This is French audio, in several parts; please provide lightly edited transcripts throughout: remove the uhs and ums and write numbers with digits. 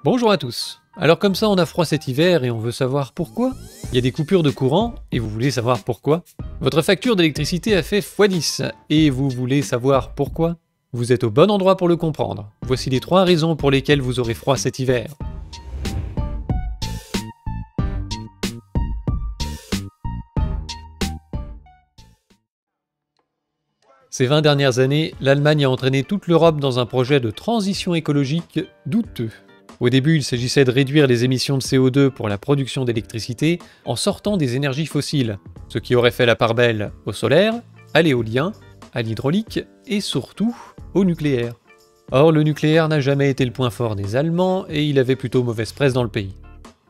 Bonjour à tous. Alors comme ça on a froid cet hiver et on veut savoir pourquoi. Il y a des coupures de courant et vous voulez savoir pourquoi. Votre facture d'électricité a fait x10 et vous voulez savoir pourquoi. Vous êtes au bon endroit pour le comprendre. Voici les 3 raisons pour lesquelles vous aurez froid cet hiver. Ces 20 dernières années, l'Allemagne a entraîné toute l'Europe dans un projet de transition écologique douteux. Au début, il s'agissait de réduire les émissions de CO2 pour la production d'électricité en sortant des énergies fossiles, ce qui aurait fait la part belle au solaire, à l'éolien, à l'hydraulique et surtout au nucléaire. Or, le nucléaire n'a jamais été le point fort des Allemands et il avait plutôt mauvaise presse dans le pays.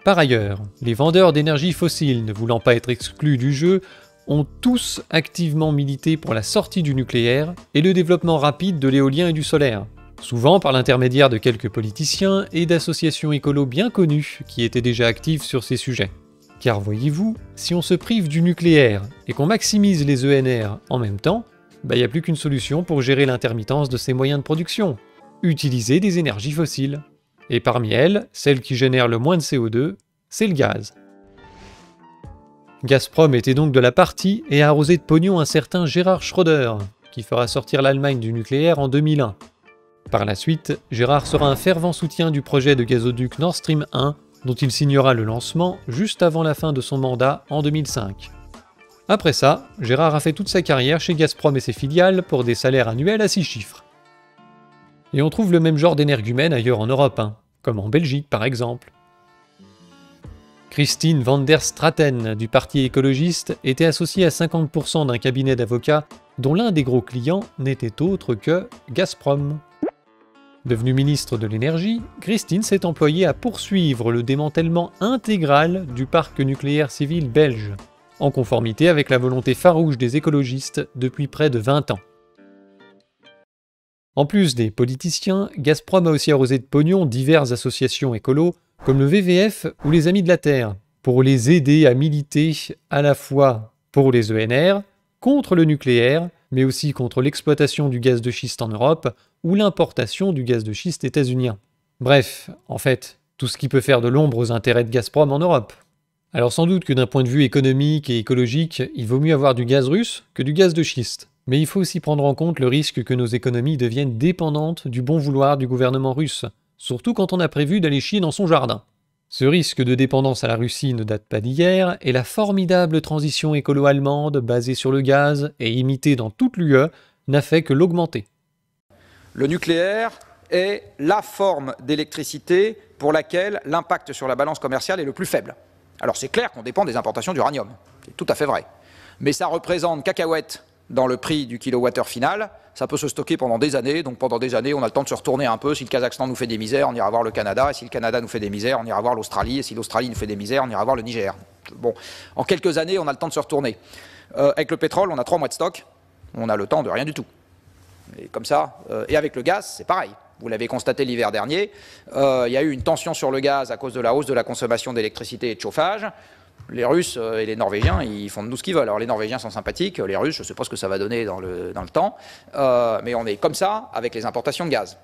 Par ailleurs, les vendeurs d'énergie fossile ne voulant pas être exclus du jeu ont tous activement milité pour la sortie du nucléaire et le développement rapide de l'éolien et du solaire, souvent par l'intermédiaire de quelques politiciens et d'associations écolos bien connues qui étaient déjà actives sur ces sujets. Car voyez-vous, si on se prive du nucléaire et qu'on maximise les ENR en même temps, il n'y a plus qu'une solution pour gérer l'intermittence de ces moyens de production: utiliser des énergies fossiles. Et parmi elles, celle qui génère le moins de CO2, c'est le gaz. Gazprom était donc de la partie et a arrosé de pognon un certain Gerhard Schröder, qui fera sortir l'Allemagne du nucléaire en 2001. Par la suite, Gerhard sera un fervent soutien du projet de gazoduc Nord Stream 1, dont il signera le lancement juste avant la fin de son mandat en 2005. Après ça, Gerhard a fait toute sa carrière chez Gazprom et ses filiales pour des salaires annuels à 6 chiffres. Et on trouve le même genre d'énergumène ailleurs en Europe, comme en Belgique par exemple. Christine van der Straten du Parti écologiste était associée à 50% d'un cabinet d'avocats dont l'un des gros clients n'était autre que Gazprom. Devenue ministre de l'énergie, Christine s'est employée à poursuivre le démantèlement intégral du parc nucléaire civil belge, en conformité avec la volonté farouche des écologistes depuis près de 20 ans. En plus des politiciens, Gazprom a aussi arrosé de pognon diverses associations écolos, comme le WWF ou les Amis de la Terre, pour les aider à militer à la fois pour les ENR, contre le nucléaire, mais aussi contre l'exploitation du gaz de schiste en Europe ou l'importation du gaz de schiste états-unien. Bref, en fait, tout ce qui peut faire de l'ombre aux intérêts de Gazprom en Europe. Alors sans doute que d'un point de vue économique et écologique, il vaut mieux avoir du gaz russe que du gaz de schiste. Mais il faut aussi prendre en compte le risque que nos économies deviennent dépendantes du bon vouloir du gouvernement russe, surtout quand on a prévu d'aller chier dans son jardin. Ce risque de dépendance à la Russie ne date pas d'hier, et la formidable transition écolo-allemande basée sur le gaz et imitée dans toute l'UE n'a fait que l'augmenter. Le nucléaire est la forme d'électricité pour laquelle l'impact sur la balance commerciale est le plus faible. Alors c'est clair qu'on dépend des importations d'uranium, c'est tout à fait vrai. Mais ça représente cacahuètes dans le prix du kilowattheure final, ça peut se stocker pendant des années, donc pendant des années on a le temps de se retourner un peu. Si le Kazakhstan nous fait des misères, on ira voir le Canada, et si le Canada nous fait des misères, on ira voir l'Australie, et si l'Australie nous fait des misères, on ira voir le Niger. Bon, en quelques années on a le temps de se retourner. Avec le pétrole, on a 3 mois de stock, on a le temps de rien du tout. Et comme ça, et avec le gaz, c'est pareil. Vous l'avez constaté l'hiver dernier, il y a eu une tension sur le gaz à cause de la hausse de la consommation d'électricité et de chauffage. Les Russes et les Norvégiens, ils font de nous ce qu'ils veulent. Alors les Norvégiens sont sympathiques, les Russes, je ne sais pas ce que ça va donner dans le temps, mais on est comme ça avec les importations de gaz.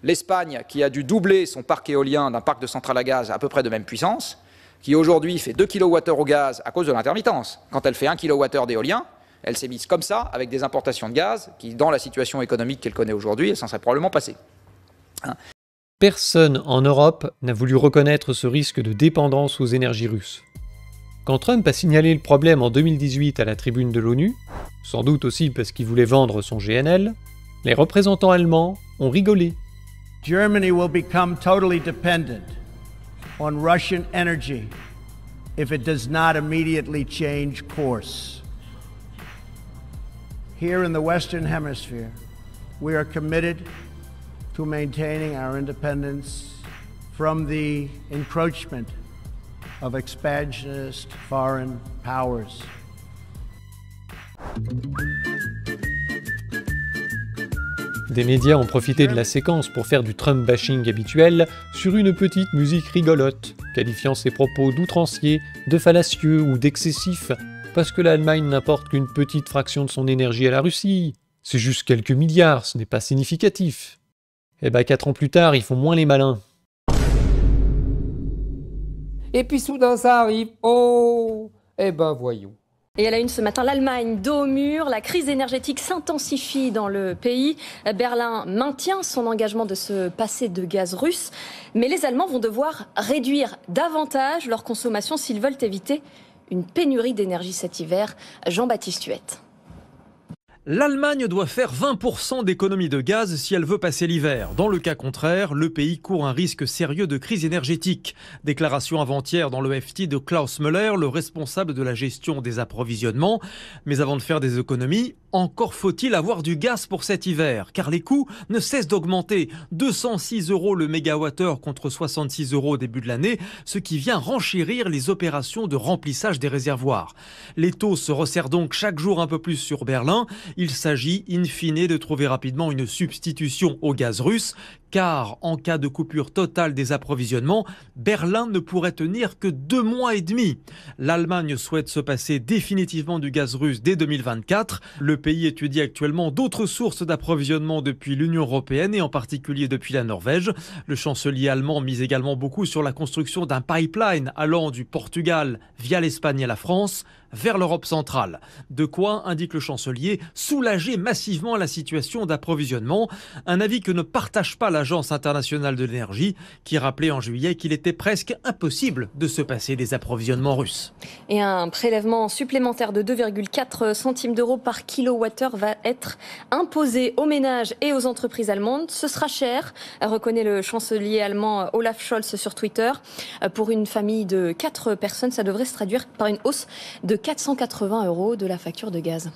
L'Espagne, qui a dû doubler son parc éolien d'un parc de centrales à gaz à peu près de même puissance, qui aujourd'hui fait 2 kWh au gaz à cause de l'intermittence. Quand elle fait 1 kWh d'éolien, elle s'est mise comme ça avec des importations de gaz qui, dans la situation économique qu'elle connaît aujourd'hui, elle s'en serait probablement passée. Personne en Europe n'a voulu reconnaître ce risque de dépendance aux énergies russes. Quand Trump a signalé le problème en 2018 à la tribune de l'ONU, sans doute aussi parce qu'il voulait vendre son GNL, les représentants allemands ont rigolé. Germany will become totally dependent on Russian energy if it does not immediately change course. Here in the Western Hemisphere, we are committed to maintaining our independence from the encroachment of expansionist foreign powers. Des médias ont profité de la séquence pour faire du Trump bashing habituel sur une petite musique rigolote, qualifiant ses propos d'outranciers, de fallacieux ou d'excessifs, parce que l'Allemagne n'apporte qu'une petite fraction de son énergie à la Russie. C'est juste quelques milliards, ce n'est pas significatif. Et 4 ans plus tard, ils font moins les malins. Et puis soudain ça arrive. Oh, eh ben voyons. Et à la une ce matin, l'Allemagne dos au mur, la crise énergétique s'intensifie dans le pays. Berlin maintient son engagement de se passer de gaz russe, mais les Allemands vont devoir réduire davantage leur consommation s'ils veulent éviter une pénurie d'énergie cet hiver. Jean-Baptiste Huette. L'Allemagne doit faire 20% d'économie de gaz si elle veut passer l'hiver. Dans le cas contraire, le pays court un risque sérieux de crise énergétique. Déclaration avant-hier dans le FT de Klaus Müller, le responsable de la gestion des approvisionnements. Mais avant de faire des économies, encore faut-il avoir du gaz pour cet hiver, car les coûts ne cessent d'augmenter. 206 € le mégawattheure contre 66 € au début de l'année, ce qui vient renchérir les opérations de remplissage des réservoirs. Les taux se resserrent donc chaque jour un peu plus sur Berlin. Il s'agit in fine de trouver rapidement une substitution au gaz russe, car en cas de coupure totale des approvisionnements, Berlin ne pourrait tenir que 2 mois et demi. L'Allemagne souhaite se passer définitivement du gaz russe dès 2024. Le pays étudie actuellement d'autres sources d'approvisionnement depuis l'Union européenne et en particulier depuis la Norvège. Le chancelier allemand mise également beaucoup sur la construction d'un pipeline allant du Portugal via l'Espagne et la France vers l'Europe centrale. De quoi, indique le chancelier, soulager massivement la situation d'approvisionnement, un avis que ne partage pas l'Agence internationale de l'énergie, qui rappelait en juillet qu'il était presque impossible de se passer des approvisionnements russes. Et un prélèvement supplémentaire de 2,4 centimes d'euros par kilowattheure va être imposé aux ménages et aux entreprises allemandes. Ce sera cher, reconnaît le chancelier allemand Olaf Scholz sur Twitter. Pour une famille de 4 personnes, ça devrait se traduire par une hausse de 480 € de la facture de gaz.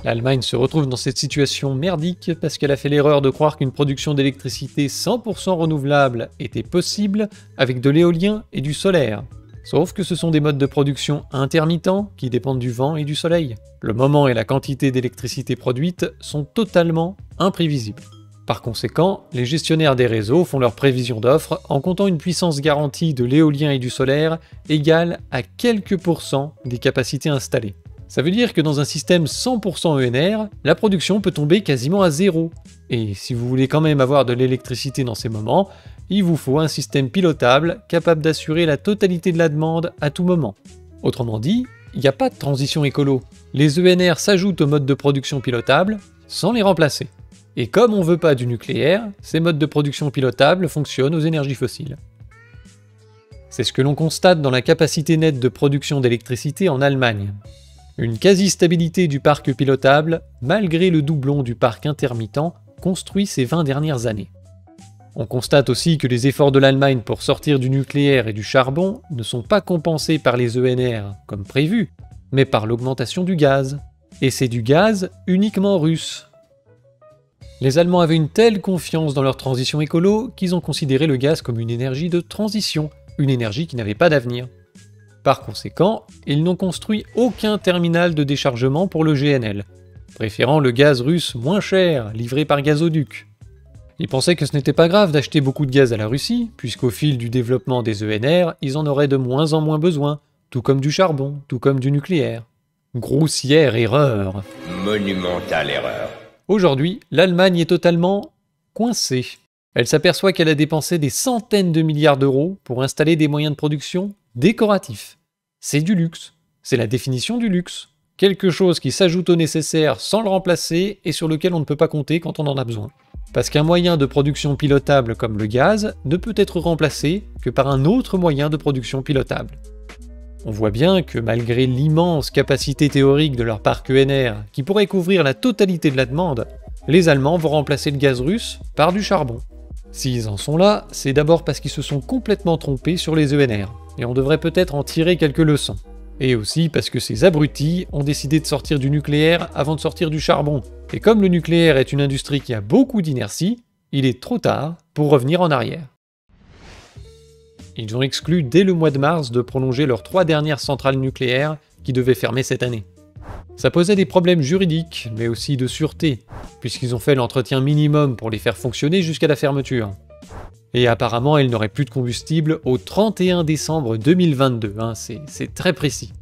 L'Allemagne se retrouve dans cette situation merdique parce qu'elle a fait l'erreur de croire qu'une production d'électricité 100% renouvelable était possible avec de l'éolien et du solaire. Sauf que ce sont des modes de production intermittents qui dépendent du vent et du soleil. Le moment et la quantité d'électricité produite sont totalement imprévisibles. Par conséquent, les gestionnaires des réseaux font leurs prévisions d'offres en comptant une puissance garantie de l'éolien et du solaire égale à quelques pourcents des capacités installées. Ça veut dire que dans un système 100% ENR, la production peut tomber quasiment à zéro. Et si vous voulez quand même avoir de l'électricité dans ces moments, il vous faut un système pilotable capable d'assurer la totalité de la demande à tout moment. Autrement dit, il n'y a pas de transition écolo. Les ENR s'ajoutent aux modes de production pilotables sans les remplacer. Et comme on veut pas du nucléaire, ces modes de production pilotables fonctionnent aux énergies fossiles. C'est ce que l'on constate dans la capacité nette de production d'électricité en Allemagne. Une quasi-stabilité du parc pilotable, malgré le doublon du parc intermittent construit ces 20 dernières années. On constate aussi que les efforts de l'Allemagne pour sortir du nucléaire et du charbon ne sont pas compensés par les ENR, comme prévu, mais par l'augmentation du gaz. Et c'est du gaz uniquement russe. Les Allemands avaient une telle confiance dans leur transition écolo qu'ils ont considéré le gaz comme une énergie de transition, une énergie qui n'avait pas d'avenir. Par conséquent, ils n'ont construit aucun terminal de déchargement pour le GNL, préférant le gaz russe moins cher, livré par gazoduc. Ils pensaient que ce n'était pas grave d'acheter beaucoup de gaz à la Russie, puisqu'au fil du développement des ENR, ils en auraient de moins en moins besoin, tout comme du charbon, tout comme du nucléaire. Grossière erreur. Monumentale erreur. Aujourd'hui, l'Allemagne est totalement coincée. Elle s'aperçoit qu'elle a dépensé des centaines de milliards d'euros pour installer des moyens de production décoratifs. C'est du luxe. C'est la définition du luxe. Quelque chose qui s'ajoute au nécessaire sans le remplacer et sur lequel on ne peut pas compter quand on en a besoin. Parce qu'un moyen de production pilotable comme le gaz ne peut être remplacé que par un autre moyen de production pilotable. On voit bien que malgré l'immense capacité théorique de leur parc ENR, qui pourrait couvrir la totalité de la demande, les Allemands vont remplacer le gaz russe par du charbon. S'ils en sont là, c'est d'abord parce qu'ils se sont complètement trompés sur les ENR, et on devrait peut-être en tirer quelques leçons. Et aussi parce que ces abrutis ont décidé de sortir du nucléaire avant de sortir du charbon. Et comme le nucléaire est une industrie qui a beaucoup d'inertie, il est trop tard pour revenir en arrière. Ils ont exclu dès le mois de mars de prolonger leurs 3 dernières centrales nucléaires qui devaient fermer cette année. Ça posait des problèmes juridiques, mais aussi de sûreté, puisqu'ils ont fait l'entretien minimum pour les faire fonctionner jusqu'à la fermeture. Et apparemment, elles n'auraient plus de combustible au 31 décembre 2022, c'est très précis.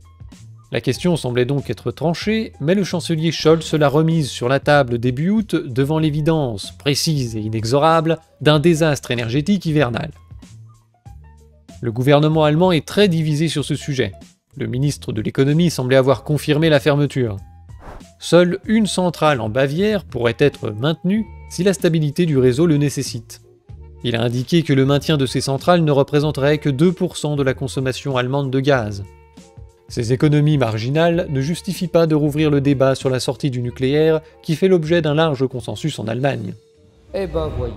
La question semblait donc être tranchée, mais le chancelier Scholz l'a remise sur la table début août devant l'évidence, précise et inexorable, d'un désastre énergétique hivernal. Le gouvernement allemand est très divisé sur ce sujet. Le ministre de l'économie semblait avoir confirmé la fermeture. Seule une centrale en Bavière pourrait être maintenue si la stabilité du réseau le nécessite. Il a indiqué que le maintien de ces centrales ne représenterait que 2% de la consommation allemande de gaz. Ces économies marginales ne justifient pas de rouvrir le débat sur la sortie du nucléaire qui fait l'objet d'un large consensus en Allemagne. Eh ben voyons.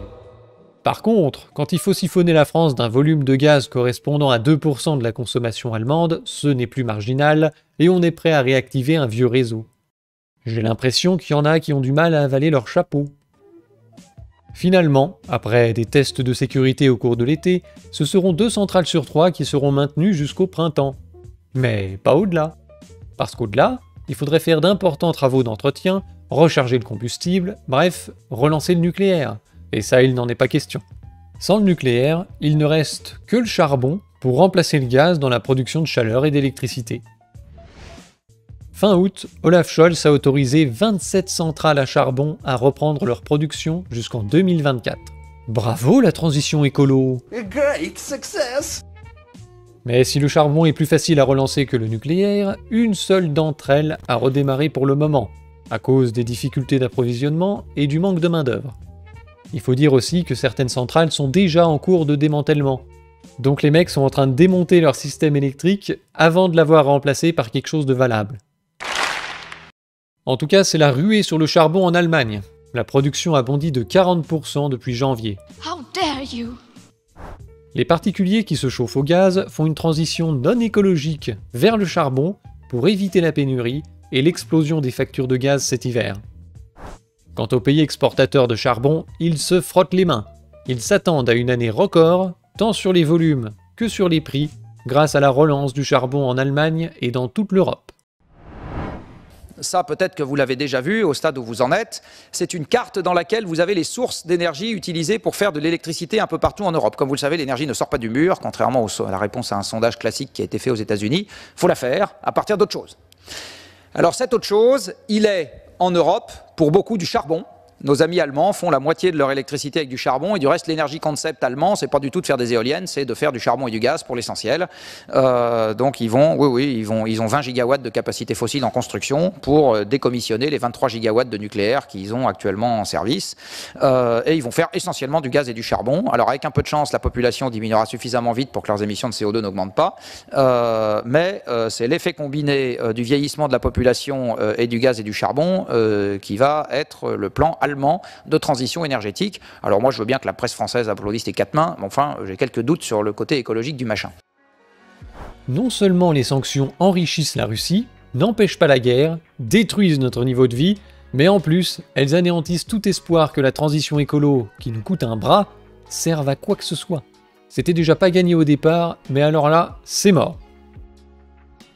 Par contre, quand il faut siphonner la France d'un volume de gaz correspondant à 2% de la consommation allemande, ce n'est plus marginal et on est prêt à réactiver un vieux réseau. J'ai l'impression qu'il y en a qui ont du mal à avaler leur chapeau. Finalement, après des tests de sécurité au cours de l'été, ce seront 2 centrales sur 3 qui seront maintenues jusqu'au printemps. Mais pas au-delà. Parce qu'au-delà, il faudrait faire d'importants travaux d'entretien, recharger le combustible, bref, relancer le nucléaire. Et ça, il n'en est pas question. Sans le nucléaire, il ne reste que le charbon pour remplacer le gaz dans la production de chaleur et d'électricité. Fin août, Olaf Scholz a autorisé 27 centrales à charbon à reprendre leur production jusqu'en 2024. Bravo la transition écolo! Great success! Mais si le charbon est plus facile à relancer que le nucléaire, une seule d'entre elles a redémarré pour le moment, à cause des difficultés d'approvisionnement et du manque de main-d'œuvre. Il faut dire aussi que certaines centrales sont déjà en cours de démantèlement. Donc les mecs sont en train de démonter leur système électrique avant de l'avoir remplacé par quelque chose de valable. En tout cas, c'est la ruée sur le charbon en Allemagne. La production a bondi de 40% depuis janvier. How dare you? Les particuliers qui se chauffent au gaz font une transition non écologique vers le charbon pour éviter la pénurie et l'explosion des factures de gaz cet hiver. Quant aux pays exportateurs de charbon, ils se frottent les mains. Ils s'attendent à une année record, tant sur les volumes que sur les prix, grâce à la relance du charbon en Allemagne et dans toute l'Europe. Ça, peut-être que vous l'avez déjà vu au stade où vous en êtes. C'est une carte dans laquelle vous avez les sources d'énergie utilisées pour faire de l'électricité un peu partout en Europe. Comme vous le savez, l'énergie ne sort pas du mur, contrairement à la réponse à un sondage classique qui a été fait aux États-Unis. Il faut la faire à partir d'autre chose. Alors cette autre chose, il est en Europe pour beaucoup du charbon. Nos amis allemands font la moitié de leur électricité avec du charbon et du reste l'énergie concept allemand, c'est pas du tout de faire des éoliennes, c'est de faire du charbon et du gaz pour l'essentiel. Donc ils ont 20 gigawatts de capacité fossile en construction pour décommissionner les 23 gigawatts de nucléaire qu'ils ont actuellement en service. Et ils vont faire essentiellement du gaz et du charbon. Alors avec un peu de chance, la population diminuera suffisamment vite pour que leurs émissions de CO2 n'augmentent pas. Mais c'est l'effet combiné du vieillissement de la population et du gaz et du charbon qui va être le plan allemand de transition énergétique. Alors moi je veux bien que la presse française applaudisse les 4 mains, mais enfin j'ai quelques doutes sur le côté écologique du machin. Non seulement les sanctions enrichissent la Russie, n'empêchent pas la guerre, détruisent notre niveau de vie, mais en plus elles anéantissent tout espoir que la transition écolo, qui nous coûte un bras, serve à quoi que ce soit. C'était déjà pas gagné au départ, mais alors là, c'est mort.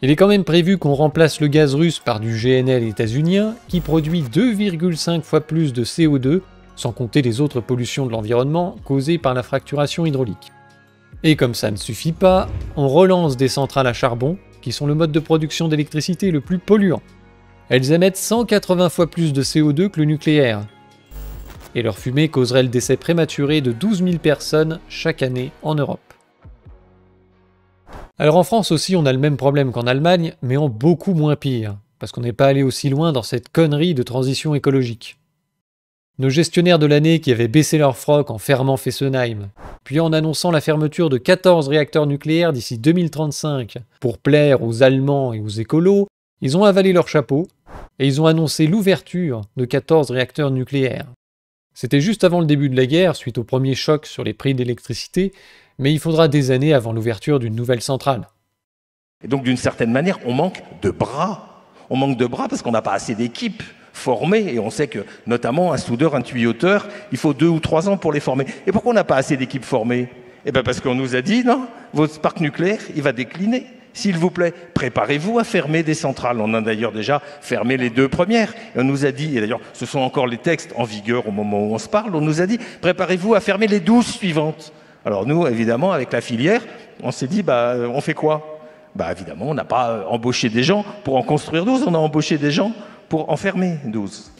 Il est quand même prévu qu'on remplace le gaz russe par du GNL états-unien qui produit 2,5 fois plus de CO2, sans compter les autres pollutions de l'environnement causées par la fracturation hydraulique. Et comme ça ne suffit pas, on relance des centrales à charbon, qui sont le mode de production d'électricité le plus polluant. Elles émettent 180 fois plus de CO2 que le nucléaire. Et leur fumée causerait le décès prématuré de 12 000 personnes chaque année en Europe. Alors en France aussi, on a le même problème qu'en Allemagne, mais en beaucoup moins pire, parce qu'on n'est pas allé aussi loin dans cette connerie de transition écologique. Nos gestionnaires de l'année qui avaient baissé leur froc en fermant Fessenheim, puis en annonçant la fermeture de 14 réacteurs nucléaires d'ici 2035 pour plaire aux Allemands et aux écolos, ils ont avalé leur chapeau et ils ont annoncé l'ouverture de 14 réacteurs nucléaires. C'était juste avant le début de la guerre, suite au premier choc sur les prix de l'électricité, mais il faudra des années avant l'ouverture d'une nouvelle centrale. Et donc d'une certaine manière, on manque de bras. On manque de bras parce qu'on n'a pas assez d'équipes formées. Et on sait que, notamment, un soudeur, un tuyauteur, il faut 2 ou 3 ans pour les former. Et pourquoi on n'a pas assez d'équipes formées? Eh bien parce qu'on nous a dit, non, votre parc nucléaire, il va décliner. S'il vous plaît, préparez-vous à fermer des centrales. On a d'ailleurs déjà fermé les 2 premières. Et on nous a dit, et d'ailleurs ce sont encore les textes en vigueur au moment où on se parle, on nous a dit, préparez-vous à fermer les 12 suivantes. Alors nous, évidemment, avec la filière, on s'est dit, on fait quoi? Évidemment, on n'a pas embauché des gens pour en construire 12, on a embauché des gens pour en fermer 12.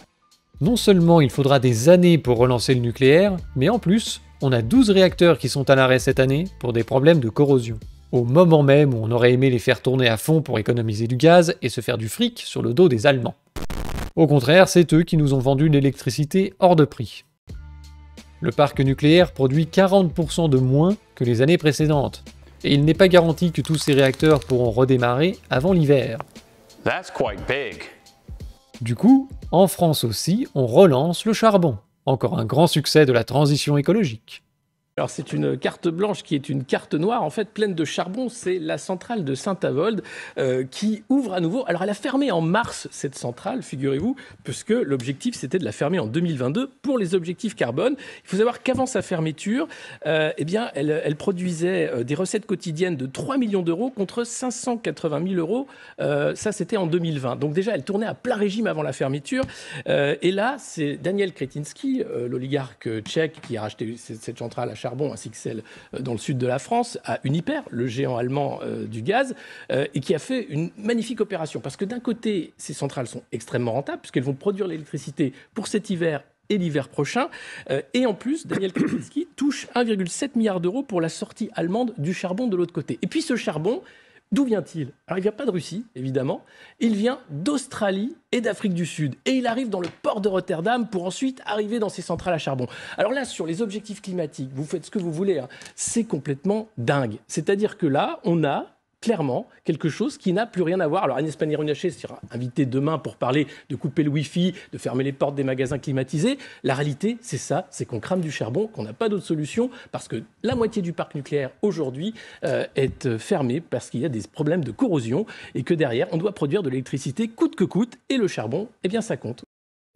Non seulement il faudra des années pour relancer le nucléaire, mais en plus, on a 12 réacteurs qui sont à l'arrêt cette année pour des problèmes de corrosion. Au moment même où on aurait aimé les faire tourner à fond pour économiser du gaz et se faire du fric sur le dos des Allemands. Au contraire, c'est eux qui nous ont vendu l'électricité hors de prix. Le parc nucléaire produit 40% de moins que les années précédentes. Et il n'est pas garanti que tous ces réacteurs pourront redémarrer avant l'hiver. That's quite big. Du coup, en France aussi, on relance le charbon. Encore un grand succès de la transition écologique. Alors c'est une carte blanche qui est une carte noire, en fait pleine de charbon. C'est la centrale de Saint-Avold qui ouvre à nouveau. Alors elle a fermé en mars cette centrale, figurez-vous, puisque l'objectif c'était de la fermer en 2022 pour les objectifs carbone. Il faut savoir qu'avant sa fermeture, elle produisait des recettes quotidiennes de 3 millions d'euros contre 580 000 euros. Ça c'était en 2020. Donc déjà elle tournait à plein régime avant la fermeture. Et là c'est Daniel Kretinsky, l'oligarque tchèque qui a racheté cette centrale à charbon ainsi que celle dans le sud de la France, à Uniper, le géant allemand du gaz, et qui a fait une magnifique opération. Parce que d'un côté, ces centrales sont extrêmement rentables, puisqu'elles vont produire l'électricité pour cet hiver et l'hiver prochain. Et en plus, Daniel Kretinsky touche 1,7 milliard d'euros pour la sortie allemande du charbon de l'autre côté. Et puis ce charbon, d'où vient-il? Alors il ne vient pas de Russie, évidemment, il vient d'Australie et d'Afrique du Sud. Et il arrive dans le port de Rotterdam pour ensuite arriver dans ces centrales à charbon. Alors là, sur les objectifs climatiques, vous faites ce que vous voulez, hein, c'est complètement dingue. C'est-à-dire que là, on a clairement quelque chose qui n'a plus rien à voir. Alors Agnès Pannier-Runacher sera invitée demain pour parler de couper le Wi-Fi, de fermer les portes des magasins climatisés. La réalité, c'est ça, c'est qu'on crame du charbon, qu'on n'a pas d'autre solution, parce que la moitié du parc nucléaire aujourd'hui est fermé parce qu'il y a des problèmes de corrosion et que derrière, on doit produire de l'électricité coûte que coûte, et le charbon, eh bien ça compte.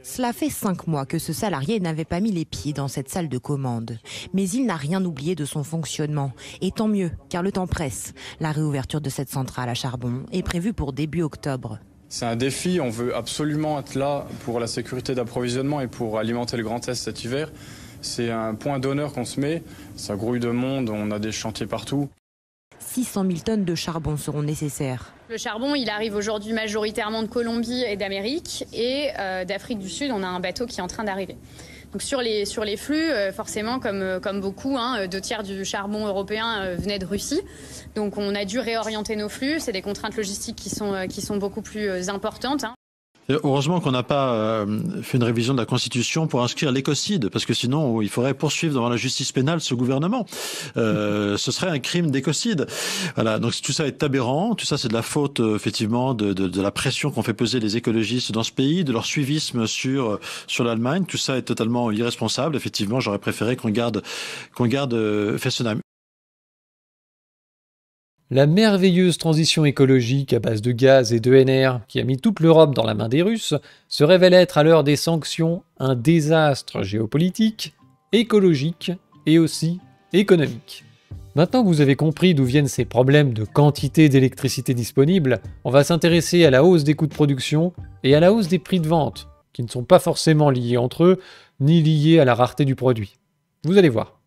Cela fait 5 mois que ce salarié n'avait pas mis les pieds dans cette salle de commande. Mais il n'a rien oublié de son fonctionnement. Et tant mieux, car le temps presse. La réouverture de cette centrale à charbon est prévue pour début octobre. C'est un défi, on veut absolument être là pour la sécurité d'approvisionnement et pour alimenter le Grand Est cet hiver. C'est un point d'honneur qu'on se met, ça grouille de monde, on a des chantiers partout. 600 000 tonnes de charbon seront nécessaires. Le charbon, il arrive aujourd'hui majoritairement de Colombie et d'Amérique. Et d'Afrique du Sud, on a un bateau qui est en train d'arriver. Donc sur les flux, forcément, comme beaucoup, 2 tiers du charbon européen venait de Russie. Donc on a dû réorienter nos flux. C'est des contraintes logistiques qui sont beaucoup plus importantes. Heureusement qu'on n'a pas fait une révision de la Constitution pour inscrire l'écocide, parce que sinon il faudrait poursuivre devant la justice pénale ce gouvernement. Ce serait un crime d'écocide. Voilà, donc tout ça est aberrant, tout ça c'est de la faute effectivement de la pression qu'ont fait peser les écologistes dans ce pays, de leur suivisme sur l'Allemagne. Tout ça est totalement irresponsable. Effectivement, j'aurais préféré qu'on garde Fessenheim. La merveilleuse transition écologique à base de gaz et d'ENR, qui a mis toute l'Europe dans la main des Russes, se révèle être à l'heure des sanctions un désastre géopolitique, écologique et aussi économique. Maintenant que vous avez compris d'où viennent ces problèmes de quantité d'électricité disponible, on va s'intéresser à la hausse des coûts de production et à la hausse des prix de vente, qui ne sont pas forcément liés entre eux, ni liés à la rareté du produit. Vous allez voir.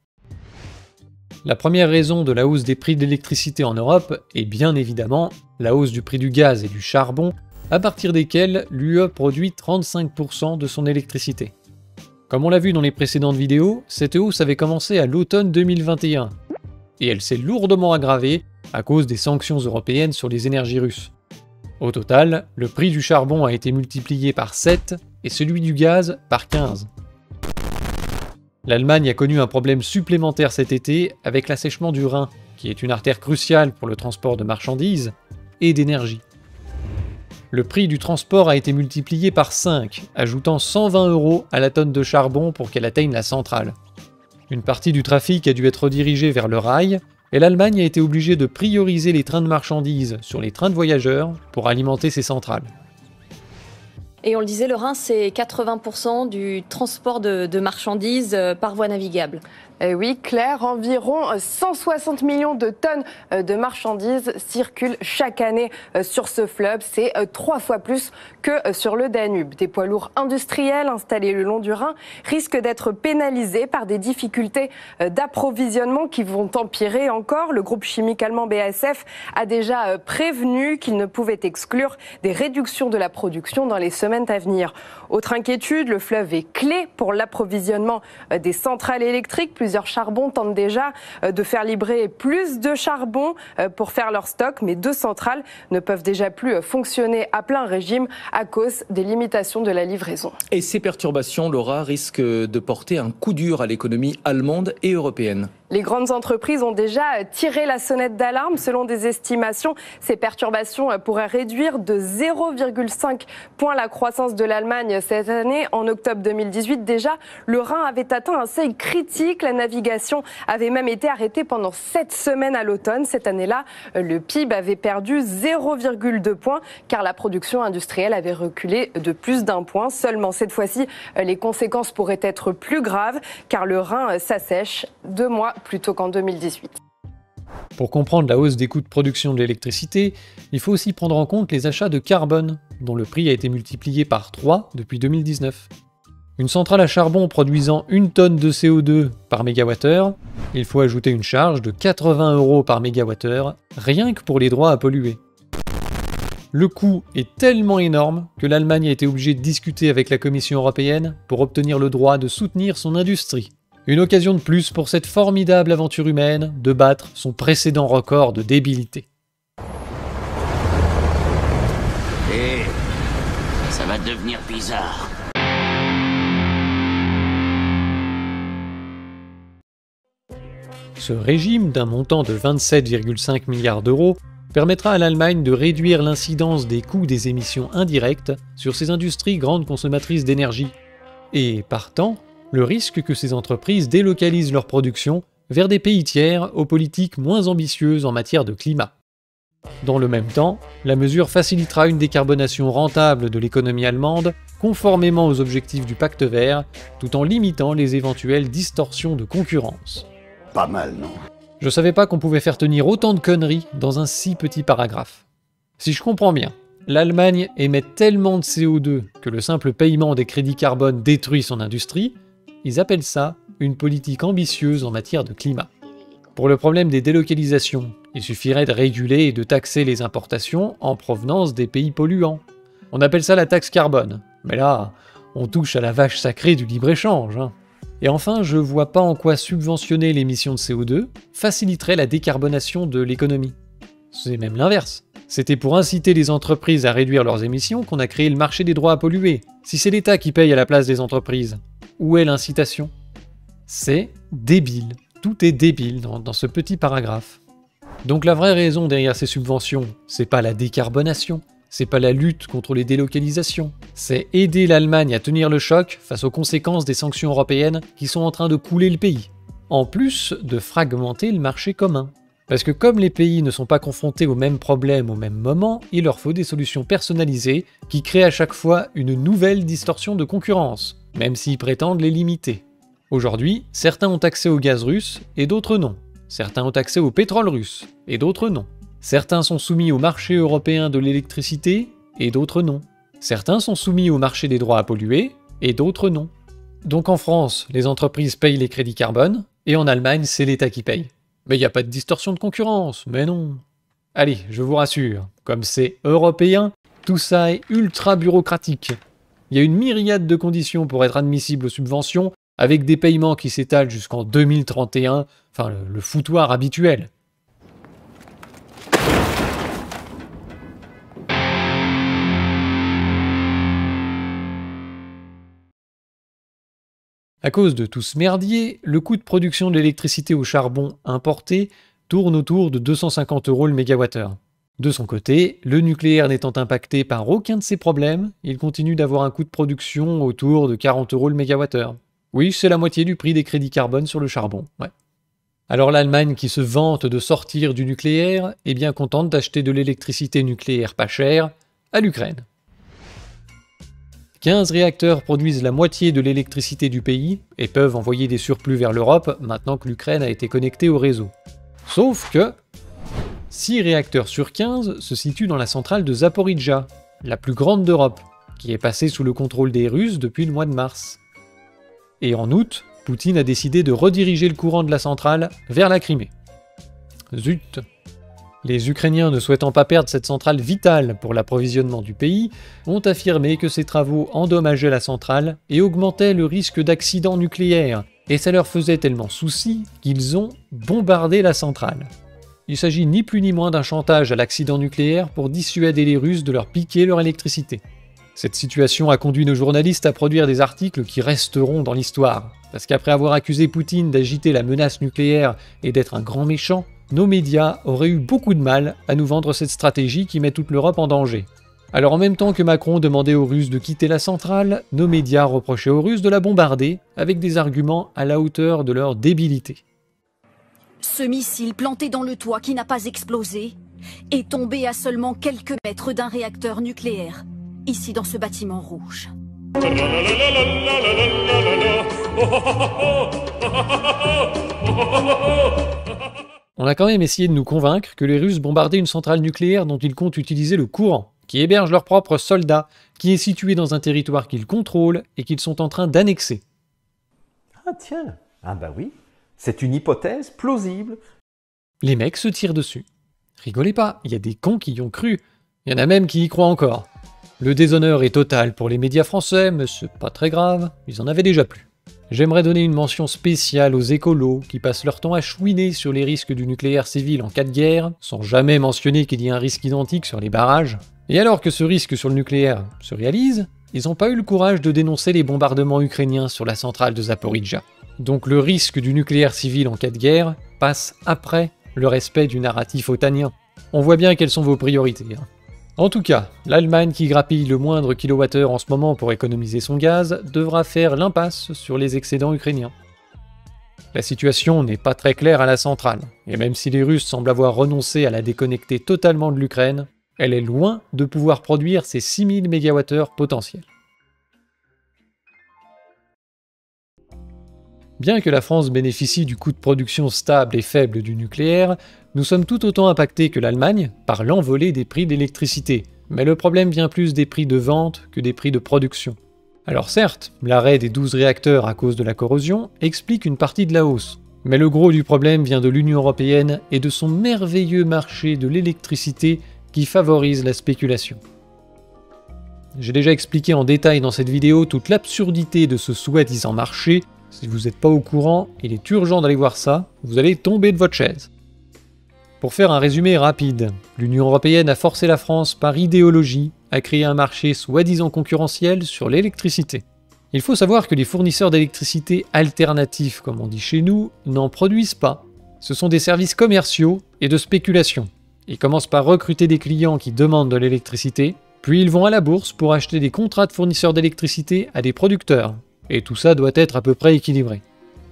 La première raison de la hausse des prix de l'électricité en Europe est bien évidemment la hausse du prix du gaz et du charbon, à partir desquels l'UE produit 35% de son électricité. Comme on l'a vu dans les précédentes vidéos, cette hausse avait commencé à l'automne 2021, et elle s'est lourdement aggravée à cause des sanctions européennes sur les énergies russes. Au total, le prix du charbon a été multiplié par 7 et celui du gaz par 15. L'Allemagne a connu un problème supplémentaire cet été avec l'assèchement du Rhin, qui est une artère cruciale pour le transport de marchandises et d'énergie. Le prix du transport a été multiplié par 5, ajoutant 120 € à la tonne de charbon pour qu'elle atteigne la centrale. Une partie du trafic a dû être redirigée vers le rail, et l'Allemagne a été obligée de prioriser les trains de marchandises sur les trains de voyageurs pour alimenter ses centrales. Et on le disait, le Rhin, c'est 80% du transport de marchandises par voie navigable. Et oui, Claire, environ 160 millions de tonnes de marchandises circulent chaque année sur ce fleuve. C'est 3 fois plus que sur le Danube. Des poids lourds industriels installés le long du Rhin risquent d'être pénalisés par des difficultés d'approvisionnement qui vont empirer encore. Le groupe chimique allemand BASF a déjà prévenu qu'il ne pouvait exclure des réductions de la production dans les semaines à venir. Autre inquiétude, le fleuve est clé pour l'approvisionnement des centrales électriques. Plusieurs charbons tentent déjà de faire livrer plus de charbon pour faire leur stock, mais 2 centrales ne peuvent déjà plus fonctionner à plein régime à cause des limitations de la livraison. Et ces perturbations, Laura, risquent de porter un coup dur à l'économie allemande et européenne. Les grandes entreprises ont déjà tiré la sonnette d'alarme. Selon des estimations, ces perturbations pourraient réduire de 0,5 points la croissance de l'Allemagne cette année. En octobre 2018, déjà, le Rhin avait atteint un seuil critique. La navigation avait même été arrêtée pendant 7 semaines à l'automne. Cette année-là, le PIB avait perdu 0,2 points car la production industrielle avait reculé de plus d'1 point. Seulement, cette fois-ci, les conséquences pourraient être plus graves car le Rhin s'assèche 2 mois plutôt qu'en 2018. Pour comprendre la hausse des coûts de production de l'électricité, il faut aussi prendre en compte les achats de carbone, dont le prix a été multiplié par 3 depuis 2019. Une centrale à charbon produisant 1 tonne de CO2 par mégawattheure, il faut ajouter une charge de 80 € par mégawattheure, rien que pour les droits à polluer. Le coût est tellement énorme que l'Allemagne a été obligée de discuter avec la Commission européenne pour obtenir le droit de soutenir son industrie. Une occasion de plus pour cette formidable aventure humaine de battre son précédent record de débilité. Et ça va devenir bizarre. Ce régime d'un montant de 27,5 milliards d'euros permettra à l'Allemagne de réduire l'incidence des coûts des émissions indirectes sur ces industries grandes consommatrices d'énergie. Et partant, le risque que ces entreprises délocalisent leur production vers des pays tiers aux politiques moins ambitieuses en matière de climat. Dans le même temps, la mesure facilitera une décarbonation rentable de l'économie allemande, conformément aux objectifs du Pacte vert, tout en limitant les éventuelles distorsions de concurrence. Pas mal, non? Je savais pas qu'on pouvait faire tenir autant de conneries dans un si petit paragraphe. Si je comprends bien, l'Allemagne émet tellement de CO2 que le simple paiement des crédits carbone détruit son industrie. Ils appellent ça une politique ambitieuse en matière de climat. Pour le problème des délocalisations, il suffirait de réguler et de taxer les importations en provenance des pays polluants. On appelle ça la taxe carbone. Mais là, on touche à la vache sacrée du libre-échange. Et enfin, je vois pas en quoi subventionner l'émission de CO2 faciliterait la décarbonation de l'économie. C'est même l'inverse. C'était pour inciter les entreprises à réduire leurs émissions qu'on a créé le marché des droits à polluer. Si c'est l'État qui paye à la place des entreprises, où est l'incitation? C'est débile. Tout est débile dans ce petit paragraphe. Donc la vraie raison derrière ces subventions, c'est pas la décarbonation, c'est pas la lutte contre les délocalisations, c'est aider l'Allemagne à tenir le choc face aux conséquences des sanctions européennes qui sont en train de couler le pays, en plus de fragmenter le marché commun. Parce que comme les pays ne sont pas confrontés aux mêmes problèmes au même moment, il leur faut des solutions personnalisées qui créent à chaque fois une nouvelle distorsion de concurrence, même s'ils prétendent les limiter. Aujourd'hui, certains ont accès au gaz russe et d'autres non. Certains ont accès au pétrole russe et d'autres non. Certains sont soumis au marché européen de l'électricité et d'autres non. Certains sont soumis au marché des droits à polluer et d'autres non. Donc en France, les entreprises payent les crédits carbone et en Allemagne, c'est l'État qui paye. Mais il n'y a pas de distorsion de concurrence, mais non. Allez, je vous rassure, comme c'est européen, tout ça est ultra bureaucratique. Il y a une myriade de conditions pour être admissible aux subventions, avec des paiements qui s'étalent jusqu'en 2031, enfin le foutoir habituel. À cause de tout ce merdier, le coût de production de l'électricité au charbon importé tourne autour de 250 € le mégawattheure. De son côté, le nucléaire n'étant impacté par aucun de ces problèmes, il continue d'avoir un coût de production autour de 40 € le mégawattheure. Oui, c'est la moitié du prix des crédits carbone sur le charbon, ouais. Alors l'Allemagne, qui se vante de sortir du nucléaire, est bien contente d'acheter de l'électricité nucléaire pas chère à l'Ukraine. 15 réacteurs produisent la moitié de l'électricité du pays et peuvent envoyer des surplus vers l'Europe maintenant que l'Ukraine a été connectée au réseau. Sauf que 6 réacteurs sur 15 se situent dans la centrale de Zaporijjia, la plus grande d'Europe, qui est passée sous le contrôle des Russes depuis le mois de mars. Et en août, Poutine a décidé de rediriger le courant de la centrale vers la Crimée. Zut! Les Ukrainiens, ne souhaitant pas perdre cette centrale vitale pour l'approvisionnement du pays, ont affirmé que ces travaux endommageaient la centrale et augmentaient le risque d'accident nucléaire, et ça leur faisait tellement souci qu'ils ont bombardé la centrale. Il s'agit ni plus ni moins d'un chantage à l'accident nucléaire pour dissuader les Russes de leur piquer leur électricité. Cette situation a conduit nos journalistes à produire des articles qui resteront dans l'histoire, parce qu'après avoir accusé Poutine d'agiter la menace nucléaire et d'être un grand méchant, nos médias auraient eu beaucoup de mal à nous vendre cette stratégie qui met toute l'Europe en danger. Alors en même temps que Macron demandait aux Russes de quitter la centrale, nos médias reprochaient aux Russes de la bombarder avec des arguments à la hauteur de leur débilité. Ce missile planté dans le toit qui n'a pas explosé est tombé à seulement quelques mètres d'un réacteur nucléaire, ici dans ce bâtiment rouge. On a quand même essayé de nous convaincre que les Russes bombardaient une centrale nucléaire dont ils comptent utiliser le courant, qui héberge leurs propres soldats, qui est situé dans un territoire qu'ils contrôlent et qu'ils sont en train d'annexer. Ah tiens, ah bah oui, c'est une hypothèse plausible. Les mecs se tirent dessus. Rigolez pas, il y a des cons qui y ont cru. Il y en a même qui y croient encore. Le déshonneur est total pour les médias français, mais c'est pas très grave, ils en avaient déjà plus. J'aimerais donner une mention spéciale aux écolos qui passent leur temps à chouiner sur les risques du nucléaire civil en cas de guerre, sans jamais mentionner qu'il y a un risque identique sur les barrages. Et alors que ce risque sur le nucléaire se réalise, ils n'ont pas eu le courage de dénoncer les bombardements ukrainiens sur la centrale de Zaporijjia. Donc le risque du nucléaire civil en cas de guerre passe après le respect du narratif otanien. On voit bien quelles sont vos priorités. En tout cas, l'Allemagne qui grappille le moindre kilowattheure en ce moment pour économiser son gaz devra faire l'impasse sur les excédents ukrainiens. La situation n'est pas très claire à la centrale, et même si les Russes semblent avoir renoncé à la déconnecter totalement de l'Ukraine, elle est loin de pouvoir produire ses 6000 MWh potentiels. Bien que la France bénéficie du coût de production stable et faible du nucléaire, nous sommes tout autant impactés que l'Allemagne par l'envolée des prix d'électricité, mais le problème vient plus des prix de vente que des prix de production. Alors certes, l'arrêt des 12 réacteurs à cause de la corrosion explique une partie de la hausse, mais le gros du problème vient de l'Union européenne et de son merveilleux marché de l'électricité qui favorise la spéculation. J'ai déjà expliqué en détail dans cette vidéo toute l'absurdité de ce soi-disant marché. Si vous n'êtes pas au courant, il est urgent d'aller voir ça, vous allez tomber de votre chaise. Pour faire un résumé rapide, l'Union européenne a forcé la France par idéologie à créer un marché soi-disant concurrentiel sur l'électricité. Il faut savoir que les fournisseurs d'électricité alternatifs, comme on dit chez nous, n'en produisent pas. Ce sont des services commerciaux et de spéculation. Ils commencent par recruter des clients qui demandent de l'électricité, puis ils vont à la bourse pour acheter des contrats de fournisseurs d'électricité à des producteurs. Et tout ça doit être à peu près équilibré.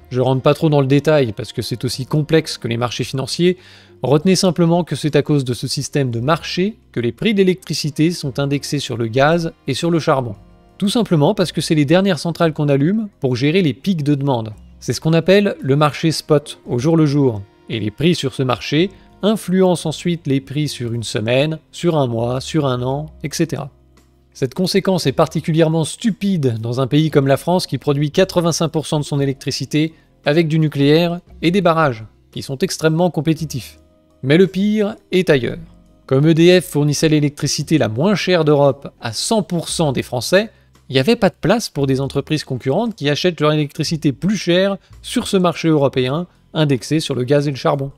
Je rentre pas trop dans le détail parce que c'est aussi complexe que les marchés financiers. Retenez simplement que c'est à cause de ce système de marché que les prix d'électricité sont indexés sur le gaz et sur le charbon. Tout simplement parce que c'est les dernières centrales qu'on allume pour gérer les pics de demande. C'est ce qu'on appelle le marché spot, au jour le jour. Et les prix sur ce marché influencent ensuite les prix sur une semaine, sur un mois, sur un an, etc. Cette conséquence est particulièrement stupide dans un pays comme la France qui produit 85% de son électricité avec du nucléaire et des barrages, qui sont extrêmement compétitifs. Mais le pire est ailleurs. Comme EDF fournissait l'électricité la moins chère d'Europe à 100% des Français, il n'y avait pas de place pour des entreprises concurrentes qui achètent leur électricité plus chère sur ce marché européen, indexé sur le gaz et le charbon.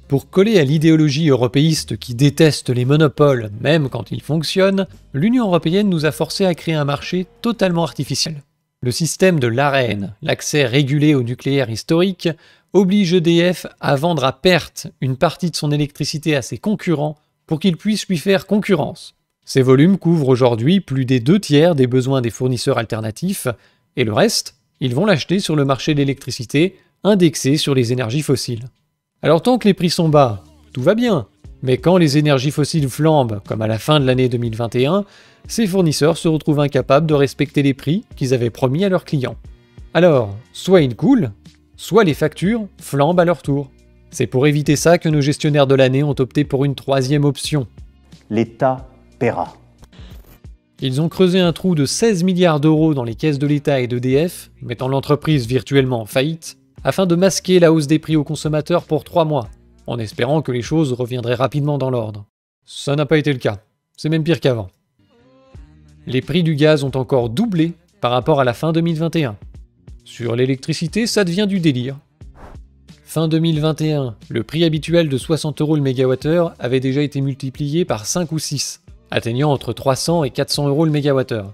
Pour coller à l'idéologie européiste qui déteste les monopoles même quand ils fonctionnent, l'Union européenne nous a forcés à créer un marché totalement artificiel. Le système de l'AREN, l'accès régulé au nucléaire historique, oblige EDF à vendre à perte une partie de son électricité à ses concurrents pour qu'ils puissent lui faire concurrence. Ces volumes couvrent aujourd'hui plus des 2/3 des besoins des fournisseurs alternatifs, et le reste, ils vont l'acheter sur le marché de l'électricité, indexé sur les énergies fossiles. Alors tant que les prix sont bas, tout va bien, mais quand les énergies fossiles flambent, comme à la fin de l'année 2021, ces fournisseurs se retrouvent incapables de respecter les prix qu'ils avaient promis à leurs clients. Alors, soit ils coulent, soit les factures flambent à leur tour. C'est pour éviter ça que nos gestionnaires de l'année ont opté pour une troisième option. L'État paiera. Ils ont creusé un trou de 16 milliards d'euros dans les caisses de l'État et d'EDF, mettant l'entreprise virtuellement en faillite, afin de masquer la hausse des prix aux consommateurs pour 3 mois, en espérant que les choses reviendraient rapidement dans l'ordre. Ça n'a pas été le cas, c'est même pire qu'avant. Les prix du gaz ont encore doublé par rapport à la fin 2021. Sur l'électricité, ça devient du délire. Fin 2021, le prix habituel de 60 € le mégawattheure avait déjà été multiplié par 5 ou 6, atteignant entre 300 et 400 € le mégawattheure.